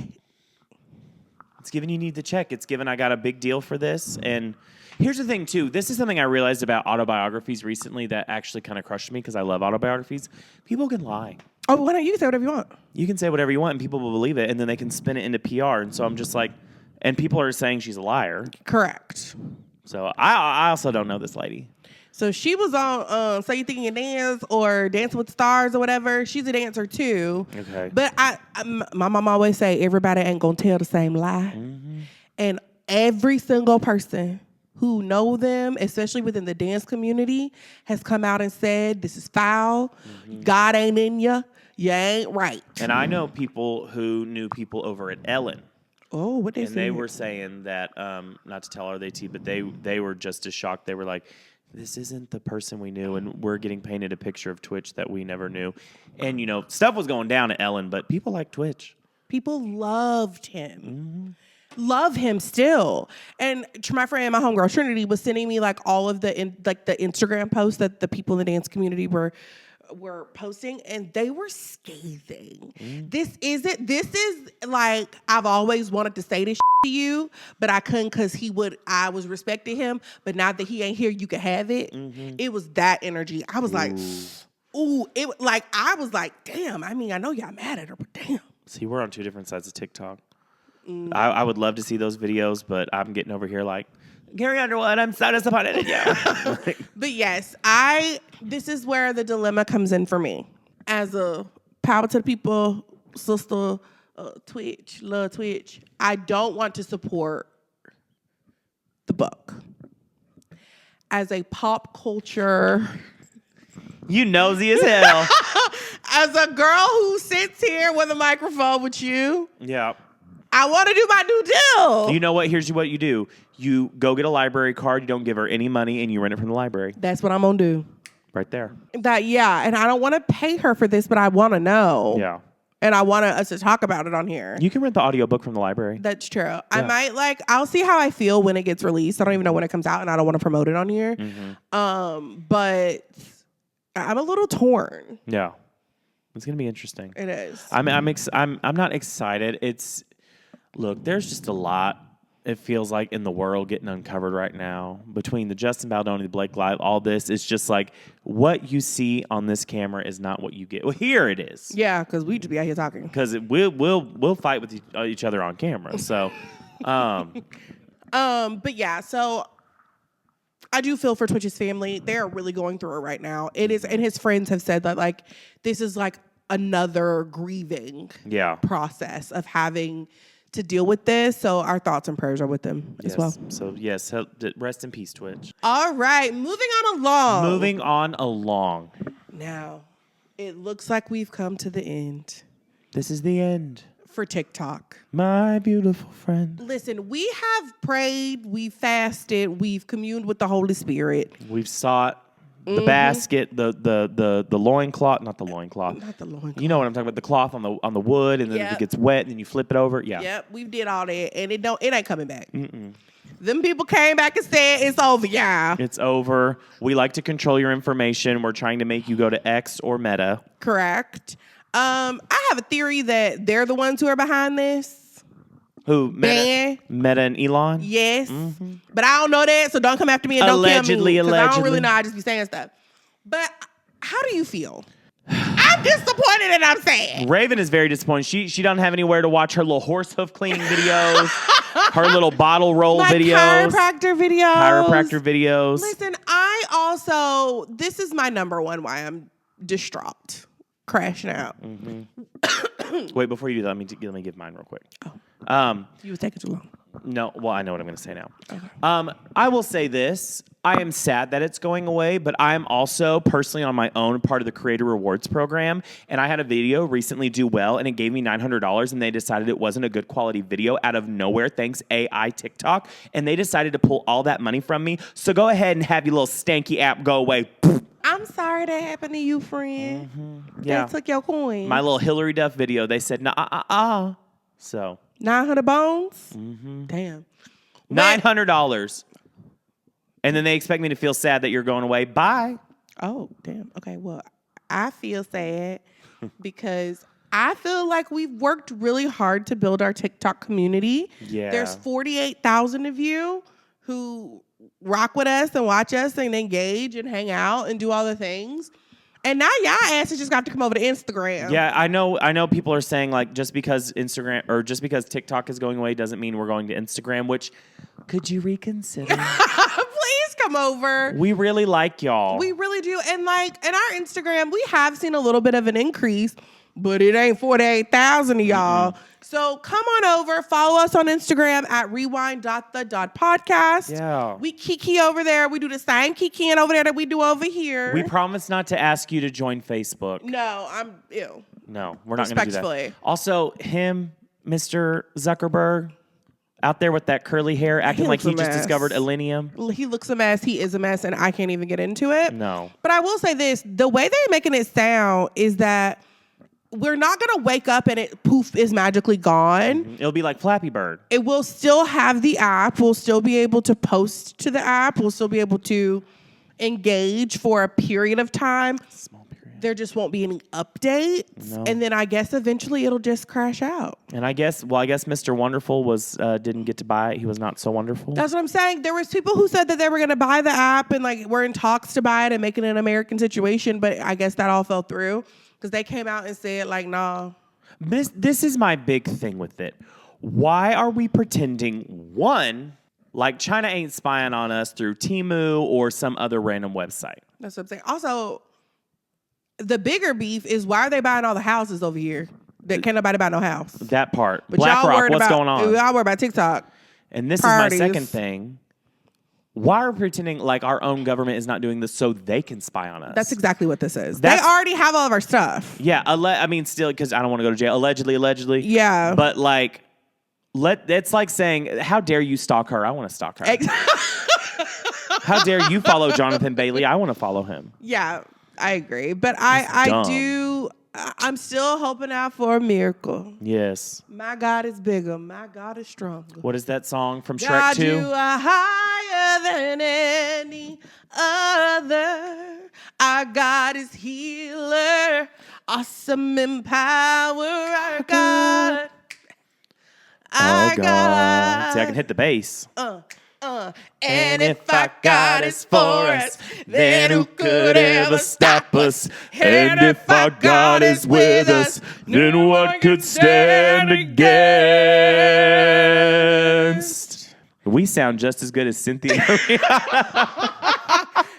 It's given you need the check. It's given I got a big deal for this. And here's the thing, too. This is something I realized about autobiographies recently that actually kind of crushed me because I love autobiographies. People can lie. Oh, why don't you say whatever you want? You can say whatever you want and people will believe it, and then they can spin it into PR. And so I'm just like, and people are saying she's a liar. Correct. So I also don't know this lady. So she was on So You Think You Can Dance or Dancing with the Stars or whatever. She's a dancer too. Okay. But my mom always say everybody ain't gonna tell the same lie. And every single person who know them, especially within the dance community, has come out and said, this is foul. God ain't in you. You ain't right. And I know people who knew people over at Ellen. Oh, what they And said? they were saying that, not to tell her they tea, but they were just as shocked. They were like, this isn't the person we knew, and we're getting painted a picture of Twitch that we never knew. And, you know, stuff was going down at Ellen, but people like Twitch. People loved him. Love him still. And my friend, my homegirl Trinity, was sending me like all of the the Instagram posts that the people in the dance community were posting, and they were scathing. This is like, I've always wanted to say this to you, but I couldn't because I was respecting him, but now that he ain't here, you can have it. It was that energy. I was like, ooh, I was like, damn, I mean, I know y'all mad at her, but damn. See, we're on two different sides of TikTok. I would love to see those videos, but I'm getting over here like, Carrie Underwood, I'm so disappointed in you. But yes, this is where the dilemma comes in for me. As a power to the people, sister, Twitch, love Twitch, I don't want to support the book. As a pop culture... You nosy as hell. As a girl who sits here with a microphone with you... Yeah. I want to do my new deal. You know what? Here's what you do. You go get a library card. You don't give her any money, and you rent it from the library. That's what I'm going to do. Right there. And I don't want to pay her for this, but I want to know. Yeah. And I want us to talk about it on here. You can rent the audiobook from the library. That's true. Yeah. I might I'll see how I feel when it gets released. I don't even know when it comes out, and I don't want to promote it on here. But I'm a little torn. Yeah. It's going to be interesting. It is. I'm not excited. Look, there's just a lot, it feels like, in the world getting uncovered right now. Between the Justin Baldoni, the Blake Live, all this, it's just like what you see on this camera is not what you get. Well, here it is. Yeah, because we just be out here talking. Because we'll fight with each other on camera. So, but yeah, so I do feel for Twitch's family. They're really going through it right now. It is, and his friends have said that like this is like another grieving process of having to deal with this. So our thoughts and prayers are with them as well. So yes, rest in peace, Twitch. All right, moving on along. Now, it looks like we've come to the end. This is the end. For TikTok. My beautiful friend. Listen, we have prayed, we've fasted, we've communed with the Holy Spirit. We've sought the basket, the loincloth, not the loincloth. Not the loincloth. You know what I'm talking about, the cloth on the wood, and then if it gets wet, and then you flip it over. Yeah. Yep, we did all that, and it ain't coming back. Them people came back and said, it's over, yeah. It's over. We like to control your information. We're trying to make you go to X or Meta. Correct. I have a theory that they're the ones who are behind this. Who? Meta and Elon? Yes. But I don't know that, so don't come after me and don't kill me. Because I don't really know. I just be saying stuff. But how do you feel? I'm disappointed and I'm sad. Raven is very disappointed. She doesn't have anywhere to watch her little horse hoof cleaning videos, her little bottle roll videos. Chiropractor videos. Listen, this is my number one why I'm distraught. Crashing out. Wait, before you do that, let me give mine real quick. You was taking too long. No, well, I know what I'm going to say now. Okay. I will say this. I am sad that it's going away, but I'm also personally on my own part of the Creator Rewards program, and I had a video recently do well, and it gave me $900, and they decided it wasn't a good quality video out of nowhere, thanks AI TikTok, and they decided to pull all that money from me. So go ahead and have your little stanky app go away. I'm sorry that happened to you, friend. Yeah. They took your coin. My little Hillary Duff video, they said, nah, So. 900 bones? Damn. $900. And then they expect me to feel sad that you're going away. Bye. Oh, damn. Okay, well, I feel sad because I feel like we've worked really hard to build our TikTok community. Yeah. There's 48,000 of you who rock with us and watch us and engage and hang out and do all the things. And now y'all asses just got to come over to Instagram. Yeah, I know people are saying like just because TikTok is going away doesn't mean we're going to Instagram, which could you reconsider? Please come over. We really like y'all. We really do. And like in our Instagram, we have seen a little bit of an increase, but it ain't 48,000 of y'all. So come on over, follow us on Instagram at rewind.the.podcast. Yeah. We kiki over there. We do the same kikiing over there that we do over here. We promise not to ask you to join Facebook. No, I'm ew. No, we're not going to do that. Respectfully. Also, Mr. Zuckerberg, out there with that curly hair, acting like he just discovered Elenium. He looks a mess. He is a mess, and I can't even get into it. No. But I will say this. The way they're making it sound is that we're not going to wake up and it, poof, is magically gone. It'll be like Flappy Bird. It will still have the app. We'll still be able to post to the app. We'll still be able to engage for a period of time. Small period. There just won't be any updates. No. And then I guess eventually it'll just crash out. And I guess Mr. Wonderful didn't get to buy it. He was not so wonderful. That's what I'm saying. There was people who said that they were going to buy the app and like we're in talks to buy it and make it an American situation. But I guess that all fell through. Because they came out and said, like, nah. This is my big thing with it. Why are we pretending, one, like China ain't spying on us through Temu or some other random website? That's what I'm saying. Also, the bigger beef is why are they buying all the houses over here? That can't nobody buy no house. That part. But BlackRock, what's going on? Y'all worry about TikTok. And this Priorities. is my second thing. Why are we pretending like our own government is not doing this so they can spy on us? That's exactly what this is. They already have all of our stuff. Yeah, still, because I don't want to go to jail. Allegedly. Yeah. But like, it's like saying, how dare you stalk her? I want to stalk her. How dare you follow Jonathan Bailey? I want to follow him. Yeah, I agree. But I'm still hoping out for a miracle. Yes. My God is bigger. My God is stronger. What is that song from Shrek God, 2? you are higher than any other. Our God is healer. Awesome in power. Our God. Our God. See, I can hit the bass. And if our God is for us, then who could ever stop us? And if our God is with us, then what could stand against? We sound just as good as Cynthia.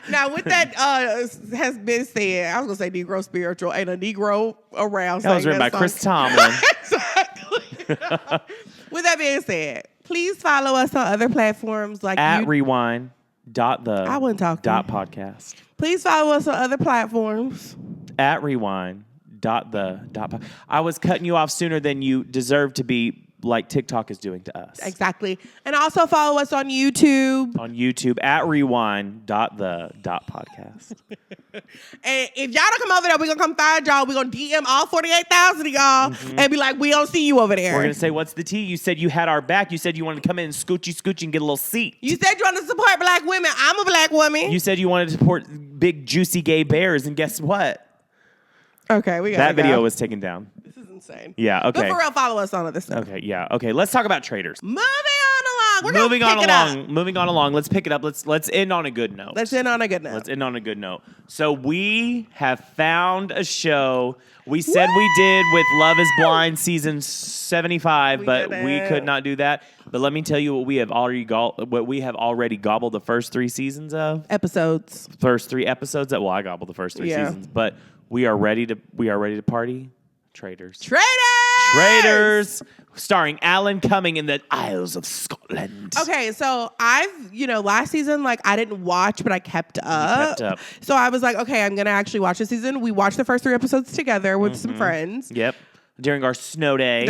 Now, with that has been said, I was going to say Negro spiritual. Ain't a Negro around. That was written by Chris Tomlin. Exactly. With that being said, please follow us on other platforms like At rewind. I wouldn't talk to you. podcast. Please follow us on other platforms. At rewind. I was cutting you off sooner than you deserve to be, like TikTok is doing to us. Exactly. And also follow us on YouTube. On YouTube at rewind.the.podcast. And if y'all don't come over there, we're going to come find y'all. We're going to DM all 48,000 of y'all and be like, we don't see you over there. We're going to say, what's the tea? You said you had our back. You said you wanted to come in and scooch and get a little seat. You said you wanted to support black women. I'm a black woman. You said you wanted to support big, juicy gay bears. And guess what? Okay, we got that video was taken down. This is insane. Yeah, okay. But for real, follow us on other stuff. Okay, yeah. Okay, let's talk about Traitors. Moving on along. Moving on along. Let's pick it up. Let's end on a good note. Let's end on a good note. So we have found a show. We said we did with Love is Blind season 75, but we could not do that. But let me tell you what we have already gobbled the first 3 seasons of. Episodes. First 3 episodes of, well, I gobbled the first 3 seasons, but we are ready to party. Traitors. Starring Alan Cumming in the Isles of Scotland. Okay, so last season, I didn't watch, but I kept up. So I was like, okay, I'm going to actually watch this season. We watched the first 3 episodes together with some friends. Yep. During our snow day.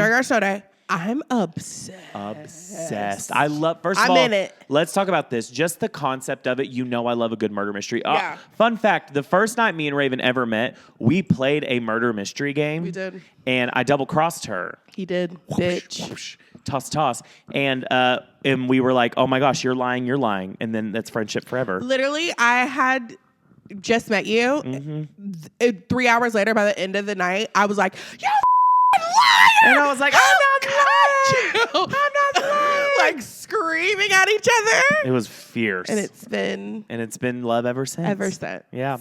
I'm obsessed. I love, first of all, in it. Let's talk about this. Just the concept of it. I love a good murder mystery. Yeah. Fun fact, the first night me and Raven ever met, we played a murder mystery game. We did. And I double-crossed her. He did, bitch. Whoosh, toss. And we were like, oh my gosh, you're lying. And then that's friendship forever. Literally, I had just met you. 3 hours later, by the end of the night, I was like, you liar! And I was like, I'm not lying. Screaming at each other. It was fierce. And it's been love ever since. Yeah.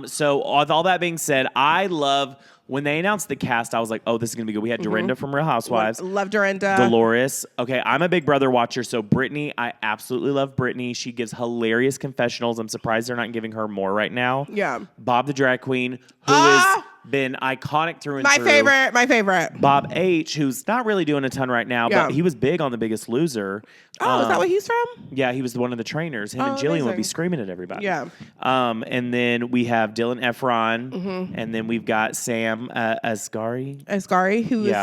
So with all that being said, I love when they announced the cast, I was like, oh, this is going to be good. We had Dorinda from Real Housewives. Love Dorinda. Dolores. Okay, I'm a Big Brother watcher, so Brittany, I absolutely love Brittany. She gives hilarious confessionals. I'm surprised they're not giving her more right now. Yeah. Bob the Drag Queen, who has been iconic through and through. My favorite. Bob H., who's not really doing a ton right now, but he was big on The Biggest Loser. Oh, is that what he's from? Yeah, one of the trainers. Him and Jillian would be screaming at everybody. Yeah. And then we have Dylan Efron, and then we've got Sam Asghari, who is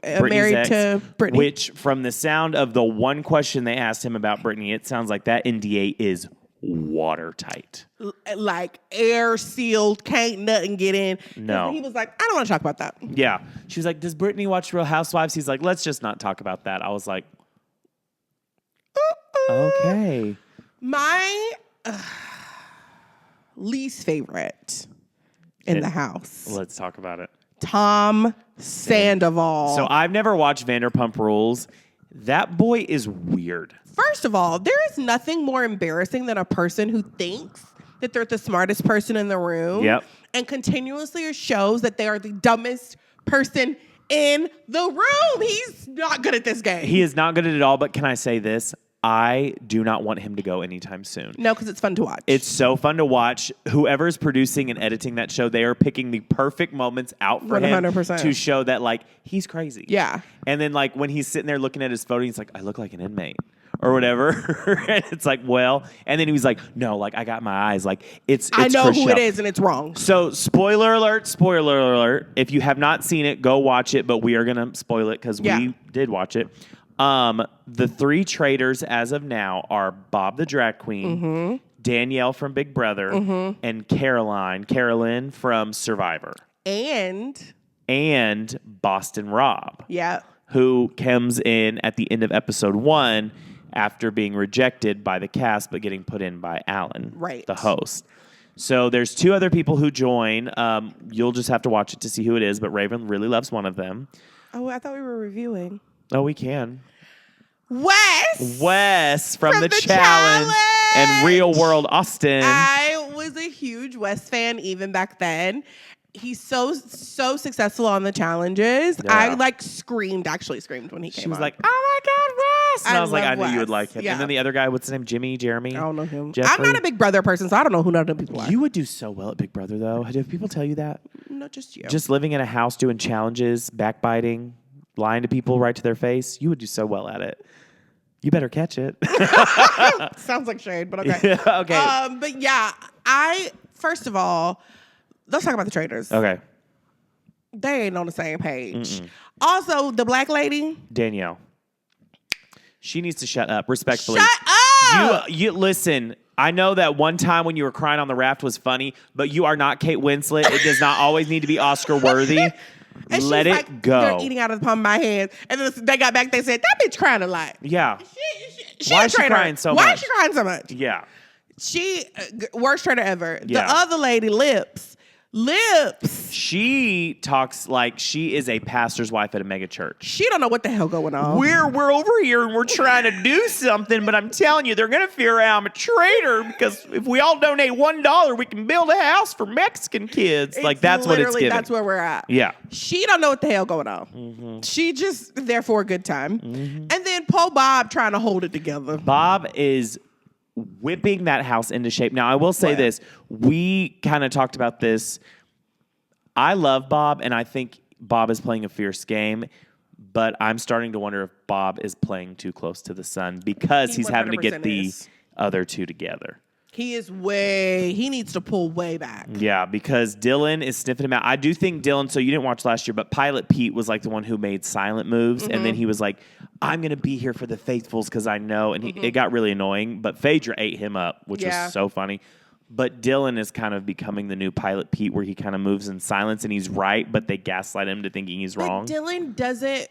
married to Brittany. Which, from the sound of the one question they asked him about Brittany, it sounds like that NDA is watertight. Air sealed, can't nothing get in. No. He was like, I don't want to talk about that. Yeah. She was like, does Brittany watch Real Housewives? He's like, let's just not talk about that. I was like, okay. My least favorite in the house. Let's talk about it. Tom Sandoval. So I've never watched Vanderpump Rules. That boy is weird. First of all, there is nothing more embarrassing than a person who thinks that they're the smartest person in the room and continuously shows that they are the dumbest person in the room. He's not good at this game. He is not good at it all, but can I say this? I do not want him to go anytime soon. No, because it's fun to watch. It's so fun to watch. Whoever's producing and editing that show, they are picking the perfect moments out for 100%. him to show that, he's crazy. Yeah. And then, when he's sitting there looking at his photo, he's like, I look like an inmate. Or whatever. And it's like, well. And then he was like, no, I got my eyes. It's I know Chriselle. who it is, and it's wrong. So, spoiler alert. If you have not seen it, go watch it. But we are going to spoil it because we did watch it. The 3 traitors as of now are Bob the Drag Queen, Danielle from Big Brother, and Carolyn from Survivor. And Boston Rob. Yeah. Who comes in at the end of episode 1 after being rejected by the cast but getting put in by Alan, the host. So there's 2 other people who join. You'll just have to watch it to see who it is, but Raven really loves one of them. Oh, I thought we were reviewing. Oh, we can. Wes from the challenge and Real World Austin. I was a huge Wes fan even back then. He's so successful on the challenges. Yeah. I screamed when he came on. She was like, oh my God, Wes. And I was like, I knew Wes. You would like him. Yeah. And then the other guy, what's his name? Jeremy? I don't know him. Jeffrey? I'm not a Big Brother person, so I don't know who none of them people are. You would do so well at Big Brother, though. Have people tell you that? No, just you. Just living in a house doing challenges, backbiting. lying to people right to their face, you would do so well at it. You better catch it. Sounds like shade, but okay. Yeah, okay. But yeah, first of all, let's talk about the Traitors. Okay. They ain't on the same page. Also, the black lady. Danielle. She needs to shut up, respectfully. Shut up! You listen, I know that one time when you were crying on the raft was funny, but you are not Kate Winslet. It does not always need to be Oscar worthy. Let it go. They're eating out of the palm of my hand. And then they got back, they said, that bitch crying a lot. Yeah. She Why is she crying so much? Why is she crying so much? Yeah. She, worst traitor ever. Yeah. The other lady, Lips. She talks like she is a pastor's wife at a mega church. She don't know what the hell going on. We're over here and we're trying to do something, but I'm telling you, they're going to figure out I'm a traitor because if we all donate $1, we can build a house for Mexican kids. Like, that's what it's giving. That's where we're at. Yeah. She don't know what the hell going on. She just there for a good time. And then Poe Bob trying to hold it together. Bob is whipping that house into shape. Now, I will say this. We kind of talked about this. I love Bob, and I think Bob is playing a fierce game, but I'm starting to wonder if Bob is playing too close to the sun because he's having to get the other two together. He needs to pull way back. Yeah, because Dylan is sniffing him out. I do think Dylan, so you didn't watch last year, but Pilot Pete was like the one who made silent moves. And then he was like, I'm going to be here for the faithfuls because I know. And it got really annoying. But Phaedra ate him up, which was so funny. But Dylan is kind of becoming the new Pilot Pete where he kind of moves in silence and he's right, but they gaslight him to thinking he's wrong. Dylan doesn't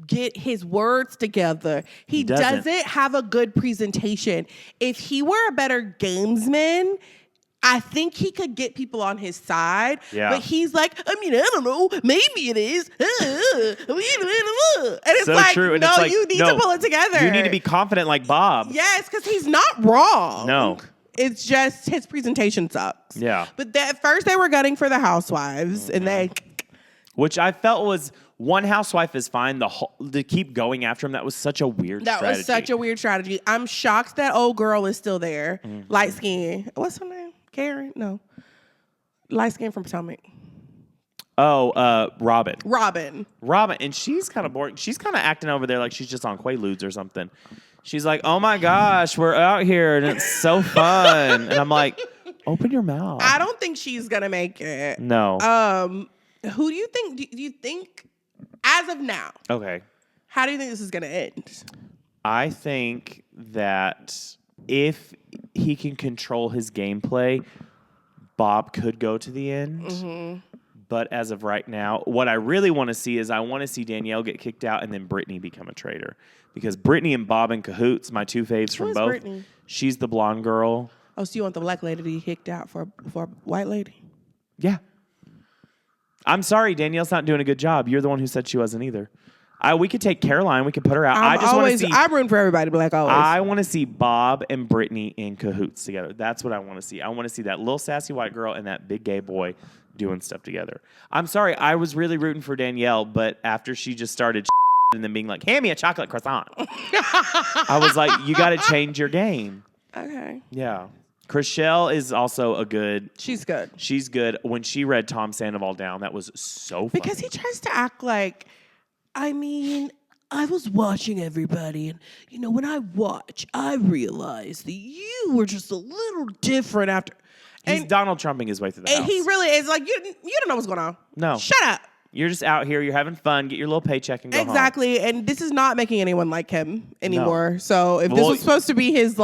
get his words together. He doesn't have a good presentation. If he were a better gamesman, I think he could get people on his side. Yeah. But he's like, I don't know. Maybe it is. And it's so like, true. And no, it's like, you need to pull it together. You need to be confident like Bob. Yes, because he's not wrong. No. It's just his presentation sucks. Yeah. But at first they were gunning for the housewives, and they... Which I felt was one housewife is fine. To keep going after him, that was such a weird strategy. That was such a weird strategy. I'm shocked that old girl is still there. Light skin. What's her name? Karen? No. Light skin from Potomac. Oh, Robin. Robin. And she's kind of boring. She's kind of acting over there like she's just on Quaaludes or something. She's like, oh my gosh, we're out here and it's so fun. And I'm like, open your mouth. I don't think she's going to make it. No. Who do you think, do you think, as of now, okay, how do you think this is going to end? I think that if he can control his gameplay, Bob could go to the end. But as of right now, what I really want to see is I want to see Danielle get kicked out and then Brittany become a traitor. Because Brittany and Bob in cahoots, my two faves from both. Brittany? She's the blonde girl. Oh, so you want the black lady to be kicked out for a white lady? Yeah. I'm sorry, Danielle's not doing a good job. You're the one who said she wasn't either. We could take Caroline. We could put her out. I'm rooting for everybody black always. I want to see Bob and Brittany in cahoots together. That's what I want to see. I want to see that little sassy white girl and that big gay boy doing stuff together. I'm sorry. I was really rooting for Danielle, but after she just started and then being like, hand me a chocolate croissant, I was like, you got to change your game. Okay. Yeah. Chrishell is also a good... She's good. She's good. When she read Tom Sandoval down, that was so funny. Because he tries to act like, I was watching everybody, and, when I watch, I realize that you were just a little different after... He's Donald Trumping his way through the house. And he really is. Like, you don't know what's going on. No. Shut up. You're just out here. You're having fun. Get your little paycheck and go home. Exactly. And this is not making anyone like him anymore. No. So if this was supposed to be his,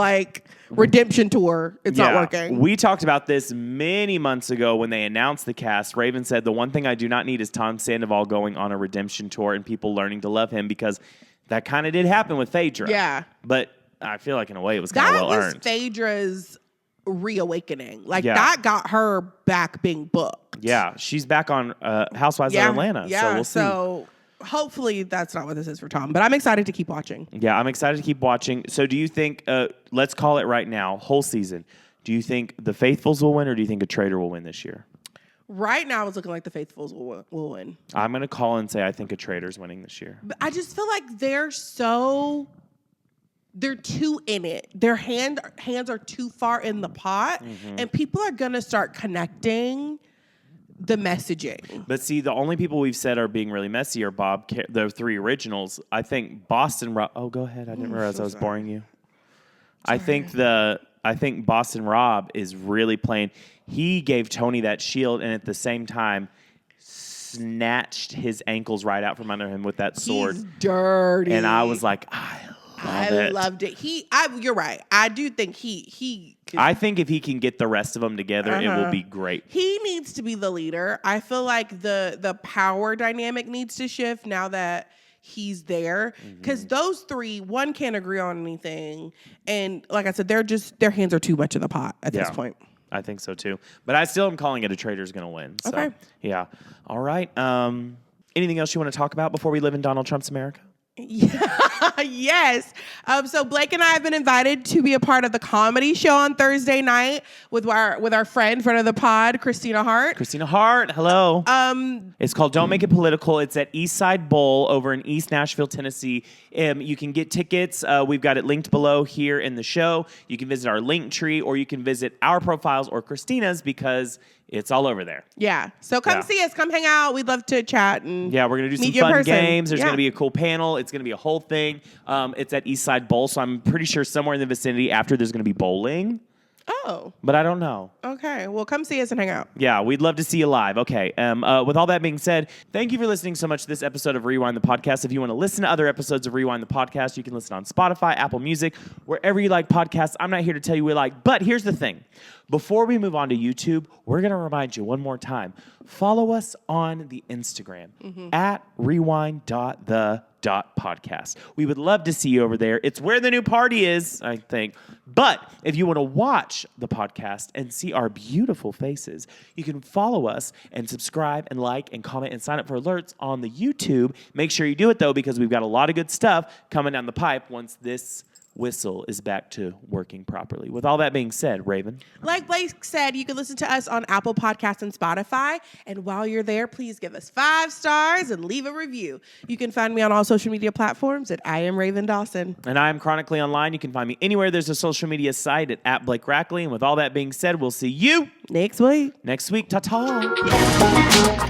redemption tour, it's not working. We talked about this many months ago when they announced the cast. Raven said, the one thing I do not need is Tom Sandoval going on a redemption tour and people learning to love him, because that kind of did happen with Phaedra. Yeah. But I feel like in a way it was kind of well earned. That was Phaedra's reawakening. That got her back being booked. Yeah. She's back on Housewives of Atlanta. Yeah. So we'll see. So hopefully that's not what this is for Tom. But I'm excited to keep watching. Yeah, I'm excited to keep watching. So do you think, let's call it right now, whole season, do you think the Faithfuls will win or do you think a traitor will win this year? Right now it's looking like the Faithfuls will win. I'm going to call and say I think a traitor's winning this year. But I just feel like they're too in it. Their hands are too far in the pot, and people are going to start connecting the messaging. But see, the only people we've said are being really messy are the 3 originals. I think Boston Rob. Oh, go ahead. I didn't realize I was boring you. I think Boston Rob is really playing. He gave Tony that shield, and at the same time snatched his ankles right out from under him with that sword. He's dirty. And I was like, I loved it. You're right. I do think he I think if he can get the rest of them together, it will be great. He needs to be the leader. I feel like the power dynamic needs to shift now that he's there. Because those 3, one can't agree on anything. And like I said, their hands are too much in the pot at this point. I think so too. But I still am calling it a Traitors going to win. So, okay. Yeah. All right. Anything else you want to talk about before we live in Donald Trump's America? Yes. So Blake and I have been invited to be a part of the comedy show on Thursday night with our friend of the pod, Christina Hart. Christina Hart, hello. It's called Don't Make It Political. It's at Eastside Bowl over in East Nashville, Tennessee. You can get tickets. We've got it linked below here in the show. You can visit our link tree, or you can visit our profiles or Christina's because it's all over there. Yeah. So come see us. Come hang out. We'd love to chat. And we're going to do some fun games. There's going to be a cool panel. It's going to be a whole thing. It's at Eastside Bowl, so I'm pretty sure somewhere in the vicinity after there's going to be bowling. Oh. But I don't know. Okay. Well, come see us and hang out. Yeah, we'd love to see you live. Okay. With all that being said, thank you for listening so much to this episode of Rewind the Podcast. If you want to listen to other episodes of Rewind the Podcast, you can listen on Spotify, Apple Music, wherever you like podcasts. I'm not here to tell you we like, but here's the thing. Before we move on to YouTube, we're going to remind you one more time. Follow us on the Instagram at rewind.the.podcast. We would love to see you over there. It's where the new party is, I think. But if you want to watch the podcast and see our beautiful faces, you can follow us and subscribe and like and comment and sign up for alerts on the YouTube. Make sure you do it, though, because we've got a lot of good stuff coming down the pipe once this whistle is back to working properly. With all that being said, Raven. Like Blake said, you can listen to us on Apple Podcasts and Spotify. And while you're there, please give us 5 stars and leave a review. You can find me on all social media platforms at I am Raven Dawson. And I am chronically online. You can find me anywhere there's a social media site at Blake Rackley. And with all that being said, we'll see you next week. Ta-ta.